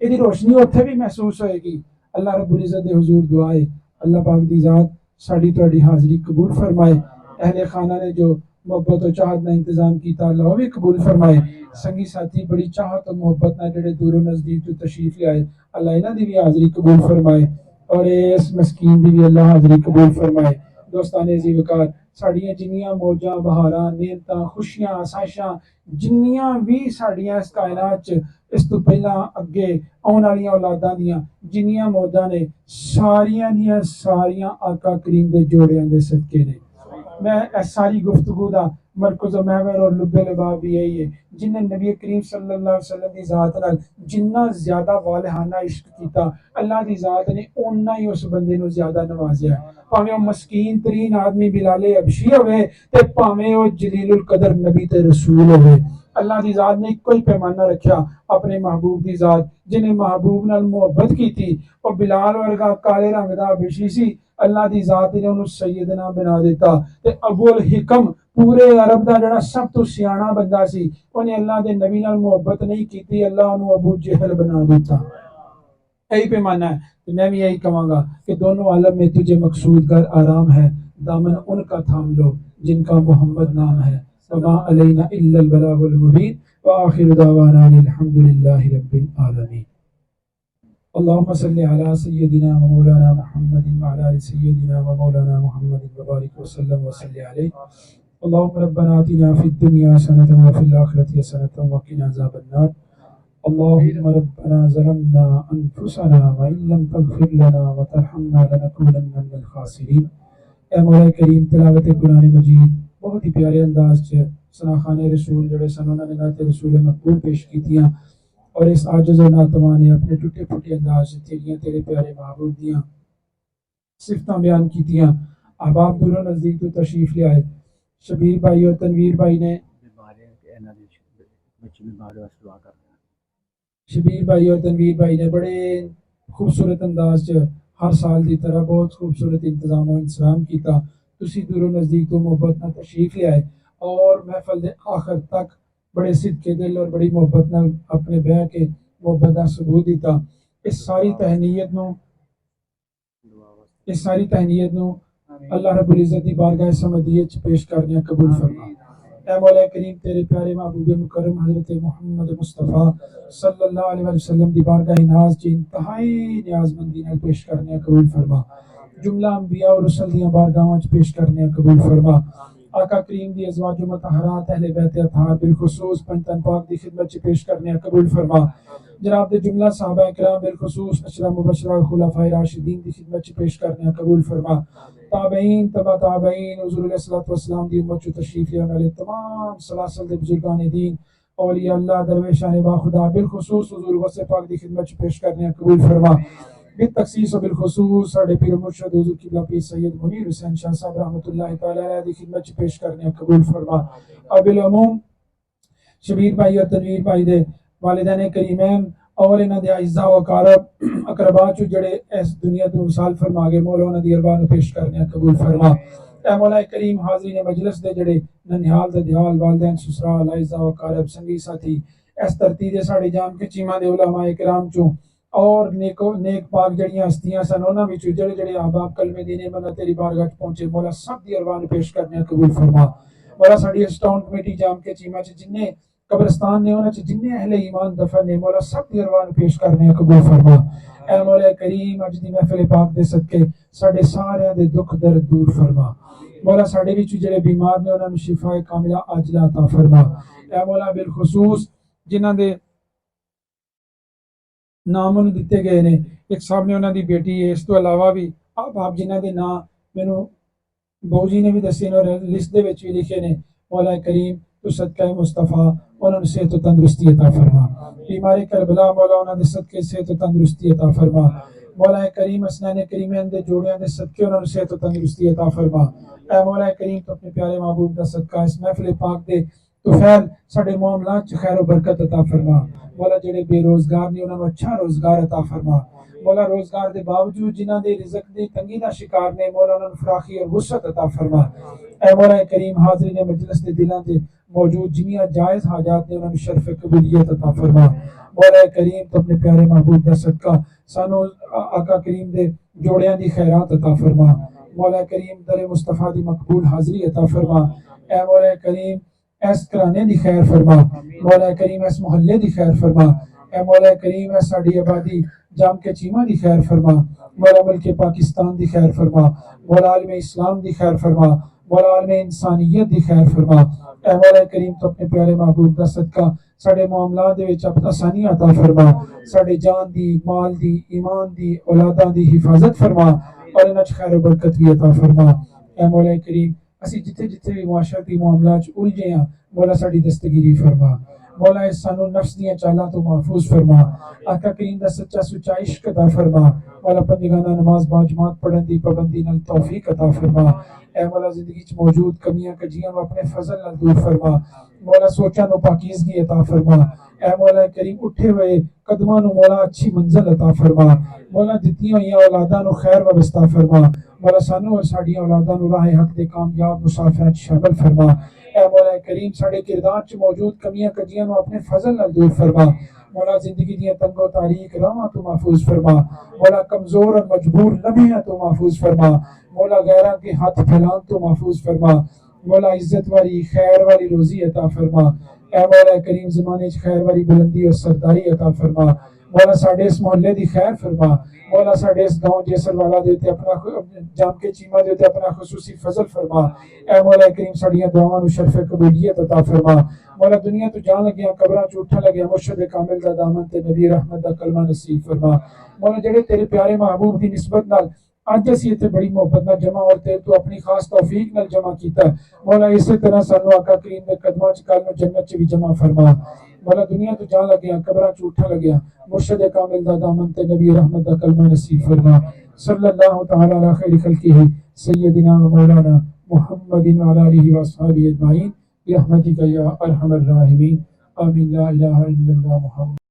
Speaker 1: इहदी रोशनी उत्थे भी महसूस होएगी अल्लाह रब्बुल इज्जत दे हुजूर दुआ है अल्लाह पाक दी जात साडी तुहाडी हाज़री कबूल फरमाए अहले खाना ने जो मोहब्बत और चाहत ना इंतजाम किया अल्लाह भी कबूल फरमाए संगी साथी बड़ी चाहत और मोहब्बत ना जेड़े दूरों नजदीक तो तशरीफ ले आए अल्लाह इन्हां दी भी हाज़री कबूल फरमाए और इस मस्कीन दी भी अल्लाह हाज़री कबूल फरमाए दोस्ताने ज़ीवकार साड़ियां जिन्नियां मौजां बहारां नेमतां खुशियां आसाइशां जिन्नियां भी साड़ियां इस कायनात च इस तो पहला अगे आने वाली औलादां दियां जिन्नियां मौजां ने सारियां आका करीम दे जोड़ियां दे सदके ने। मैं इस सारी गुफ्तगू का मरकज़ महवर और लुब्बे लबाब भी यही है जिन्हें नबी करीम सल्लल्लाहु अलैहि वसल्लम की ज़ात नाल जिन्ना ज़्यादा वालहाना इश्क किया अल्लाह की ज़ात ने उन्ना ही उस बंदे को ज़्यादा नवाजिया भावें वह मस्कीन तरीन आदमी बिलाले हबशी होवे ते भावें वह जलीलुल कदर नबी ते रसूल होवे अल्लाह की ज़ात ने एक ही पैमाना रखा अपने महबूब की ज़ात जिन्हें महबूब नाल मुहब्बत की थी और बिलाल वर्गा काले रंग का हबशी सी अल्लाह की ज़ात ने उन्हें सैयदना बना दिता ते अबुल हिकम पूरे अरब का जड़ा सब तो सियाना बंदा सी उन्हें अल्लाह के नबी नाल मुहब्बत नहीं की अल्लाह उन्हें अबू जहल बना दिता। यही पैमाना है तो मैं भी यही कहूँगा कि दोनों आलम में तुझे मकसूद कर आराम है दामन उनका थाम लो जिनका मोहम्मद नाम है वमा अलैना इल्लल बलागुल मुबीन व आखिरु दावाना अल्हम्दुलिल्लाहि रब्बिल आलमीन। अल्लाहुम्मा सल्लि अला सय्यदिना व मौलाना मुहम्मदिन व अला आलि सय्यदिना व मौलाना मुहम्मदिन व बारिक व सल्लम व सल्लि अलैहि। अल्लाहुम्मा रब्बना आतिना फिद दुनिया हसनतन व फिल आखिरति हसनतन व क़िना अज़ाबन नार। अल्लाहुम्मा रब्बना ज़लमना अनफुसना व इन लम तग़फिर लना व तरहमना लनकूनन्ना मिनल ख़ासिरीन। ए मौला करीम तिलावत कुरान मजीद बहुत ही प्यारे अंदाज च सनाखाने रसूल जड़े सन उन्होंने नाते रसूल मकबूल पेश कीतियां और इस आजिज़ और नातवा ने अपने टुटे फुटे अंदाज से तेरियां तेरे प्यारे महबूब दियां सिफतां बयान कीतियां। अहबाब दूरों नज़दीक तो तशरीफ ले आए शबीर भाई और तनवीर भाई ने शबीर भाई और तनवीर भाई ने बड़े खूबसूरत अंदाज च हर साल की तरह बहुत खूबसूरत इंतजाम और इंतजाम किया तुसी दूरों नज़दीक तो मुहब्बत नाल तशरीफ ले आए और महफल के आखिर तक बड़े सिदके दिल और बड़ी मुहब्बत नाल अपने बह के मुहब्बत का सबूत दिता। इस सारी तहनीयत नूं अल्लाह रब्बुल इज़्ज़त की बारगाह समदियत पेश करने कबूल फरमा। ऐ मौला करीम तेरे प्यारे महबूब मुकर्रम हज़रत मोहम्मद मुस्तफ़ा सल्लल्लाहु अलैहि वसल्लम की बारगाह नाज च इंतहाई न्याज़मंदी नाल पेश करने कबूल फरमा। जुमला अंबिया और रसूल दी बारगाहां च पेश करने कबूल फरमा। आका करीम दी अज़वाज मुतहहरात अहले बैत अतहार बिलखुसूस पंजतन पाक दी खिदमत च पेश करने कबूल फरमा। जनाब दे जुमला सहाबा इकराम बिलखुसूस अशरा मुबशरा खुलाफाए राशिदीन दी खिदमत च पेश करने कबूल फरमा। ताबईन तबा ताबईन हुज़ूर अलैहिस्सलातु वस्सलाम दी उम्मत च तशरीफ ले वाले तमाम सलासल दे बुजुर्गान दीन औलिया अल्लाह दरवेशान बाखुदा बिलखुसूस हुज़ूर गौसे पाक दी खिदमत च पेश करने कबूल फरमा। बितखसीस बिलखुसूस साडे पीर मुर्शिद हुज़ूर किबला पीर सैयद मुनीर हुसैन शाह साहब रहमतुल्लाहि तआला अलैहि दी खिदमत च पेश करने कबूल फरमा। अबिल अमूम शबीर भाई और तनवीर भाई दे वालिदैन करीमैन और इन्हां दे अज़्ज़ा व अकारब अकरबा चो जड़े इस दुनिया तो विसाल फरमा गए मौला उन्हां दी अरवाह नूं पेश करने कबूल फरमा। ऐ मौला करीम हाज़रीन मजलिस दे जड़े ननिहाल दे दिहाल वालिदैन ससुराल अज़्ज़ा व अकारब संगी साथी इस धरती दे साडे जाम के चीमा दे उलमा इकराम चो और नेक पाक जड़ियां हस्तियां सन उन्हां विचों जड़े जड़े अहबाब कलमे दी नेमत तेरी बारगाह च पहुंचे मौला सब दी अरवाह नूं पेश करने कबूल फरमा। मौला साडी स्टाउन कमेटी जाम के चीमा च जिन्ने कब्रिस्तान ने उन्हां च जिन्ने अहले ईमान दफन ने मौला सब दी अरवाह नूं पेश करने कबूल फरमा। ऐ मौला करीम अज दी महफिल पाक दे सदके साडे सारियां दे दुख दर्द दूर फरमा। मौला साडे विच जेड़े बीमार ने उन्हां नूं शिफाए कामिला आजिला अता फरमा। ऐ मौला बिलखुसूस जिन्हां दे नाम उन्हें दिते गए ने एक साहब ने उन्होंने बेटी है इस तो अलावा भी आप जिन्हों के नाम मैनू बहु जी ने भी दसे और लिस्ट दे विच भी लिखे ने मौला करीम तू सदका मुस्तफा उन्होंने सेहत तंदुरुस्ती अता फरमा। बीमारी करबला मौला उन्होंने सदके सेहत तंदुरुस्ती अता फरमा। मौला करीम असनान करीमैन दे जोड़ियां दे सदके उन्होंने सेहत तंदुरुस्ती अता फरमा। ऐ मौला करीम तो अपने प्यारे महबूब दा सदका इस महफिल पाक दे तुफैल साडे मामलात च खैर बरकत अता फरमा। मौला जेड़े बेरोजगार ने उन्होंने अच्छा रोजगार अता फरमा। मौला रोजगार के बावजूद जिन्हां दे रिज़्क दी तंगी दा शिकार ने मौला उन्होंने फराखी और वुसअत अता फरमा। ऐ मौला करीम हाज़रीन मजलिस दे दिलां दे मौजूद जिन्नियां जायज़ हाजात ने उन्होंने शर्फ कबूलियत अता फरमा। मौला करीम तो अपने प्यारे महबूब दा सदका सानू आका करीम दे जोड़ियां दी खैरात अता फरमा। मौला करीम दर मुस्तफा दी मकबूल हाज़री अता फरमा। ऐ मौला करीम इस घराने दी खैर फरमा। मौला करीम इस मोहल्ले दी खैर फरमा। ऐ मौला करीम इस साडी आबादी जाम के चीमा दी खैर फरमा, मौला मुल्क पाकिस्तान दी खैर फरमा, मौला आलम इस्लाम दी खैर फरमा, मौला आलम इंसानियत दी खैर फरमा। ऐ मौला करीम तो अपने प्यारे महबूब दा सदका साडे मामलात दे विच आसानी अता फरमा, साडे जान दी, माल दी, ईमान दी, औलादां दी हिफाजत फरमा और इन्हां च खैर बरकत भी अता फरमा। ऐ मौला करीम असी जिथे जिथे भी मुआशरती मामलात च उलझे हां, मौला साडी दस्तगीरी फरमा, मौला सानू नफ्स दियां चालां तो महफूज फरमा, आका करीम दा सच्चा सुच्चा इश्क अता फरमा, मौला पंजगाना नमाज बाजमात पढ़न दी पाबंदी नाल तौफीक अता फरमा। ऐ मौला जिंदगी च मौजूद कमियां कजियां नू अपने फजल नाल दूर फरमा, मौला सोचां नू पाकीज़गी अता फरमा। ऐ मौला करीम उठे हुए कदमां नू मौला अच्छी मंजिल अता फरमा, मौला दित्तियां होईयां औलादां नू खैर वबस्ता फरमा, मौला सानू और साडियां औलादां नू राह हक दे कामयाब मुसाफिर शामिल फरमा। ऐ मौला करीम साडे किरदार च मौजूद कमियां कजियां नू अपने फजल नाल दूर फरमा, मौला जिंदगी दियां तंगो तारीक राहां तू महफूज फरमा, मौला कमजोर और मजबूर लम्हे तू महफूज फरमा, मौला गैरां के हाथ फैलान तू महफूज फरमा, मौला इज्जत वाली खैर वाली रोजी अता फरमा। ऐ मौला करीम ज़माने च खैर वाली बुलंदी और सरदारी अता फरमा, मौला साडे इस मोहल्ले दी खैर फरमा, मौला साडे इस गांव जैसल वाला दे ते अपना जाम के चीमा दे ते अपना खुसूसी फजल फरमा। ऐ मौला करीम साडियां दुआवां नू शरफ कबूलियत अता फरमा, मौला दुनिया तो जान लगिया कब्रां च उठन लगिया मुर्शिद कामिल दा दामन ते नबी रहमत दा कलमा नसीब फरमा। मौला जेड़े तेरे प्यारे महबूब दी निस्बत नाल अज असी इत्थे बड़ी मोहब्बत नाल जमा और तेरे तू अपनी खास तौफीक नाल जमा कीता, मौला इसे तरह सानू आका करीम दे कदमां च कल नू जन्नत च भी जमा फरमा। मौला दुनिया तो जान लगिया कब्रां च उठन लगिया मुर्शिद कामिल दा दामन ते नबी रहमत दा कलमा नसीब फरमा। सल्लल्लाहु तआला अला खैरि खल्किही सय्यदिना व मौलाना मुहम्मदिन व अला आलिहि व अस्हाबिहि अजमाइन बिरहमतिका या अरहमर राहिमीन। आमीन। ला इलाहा इल्लल्लाह मुहम्मद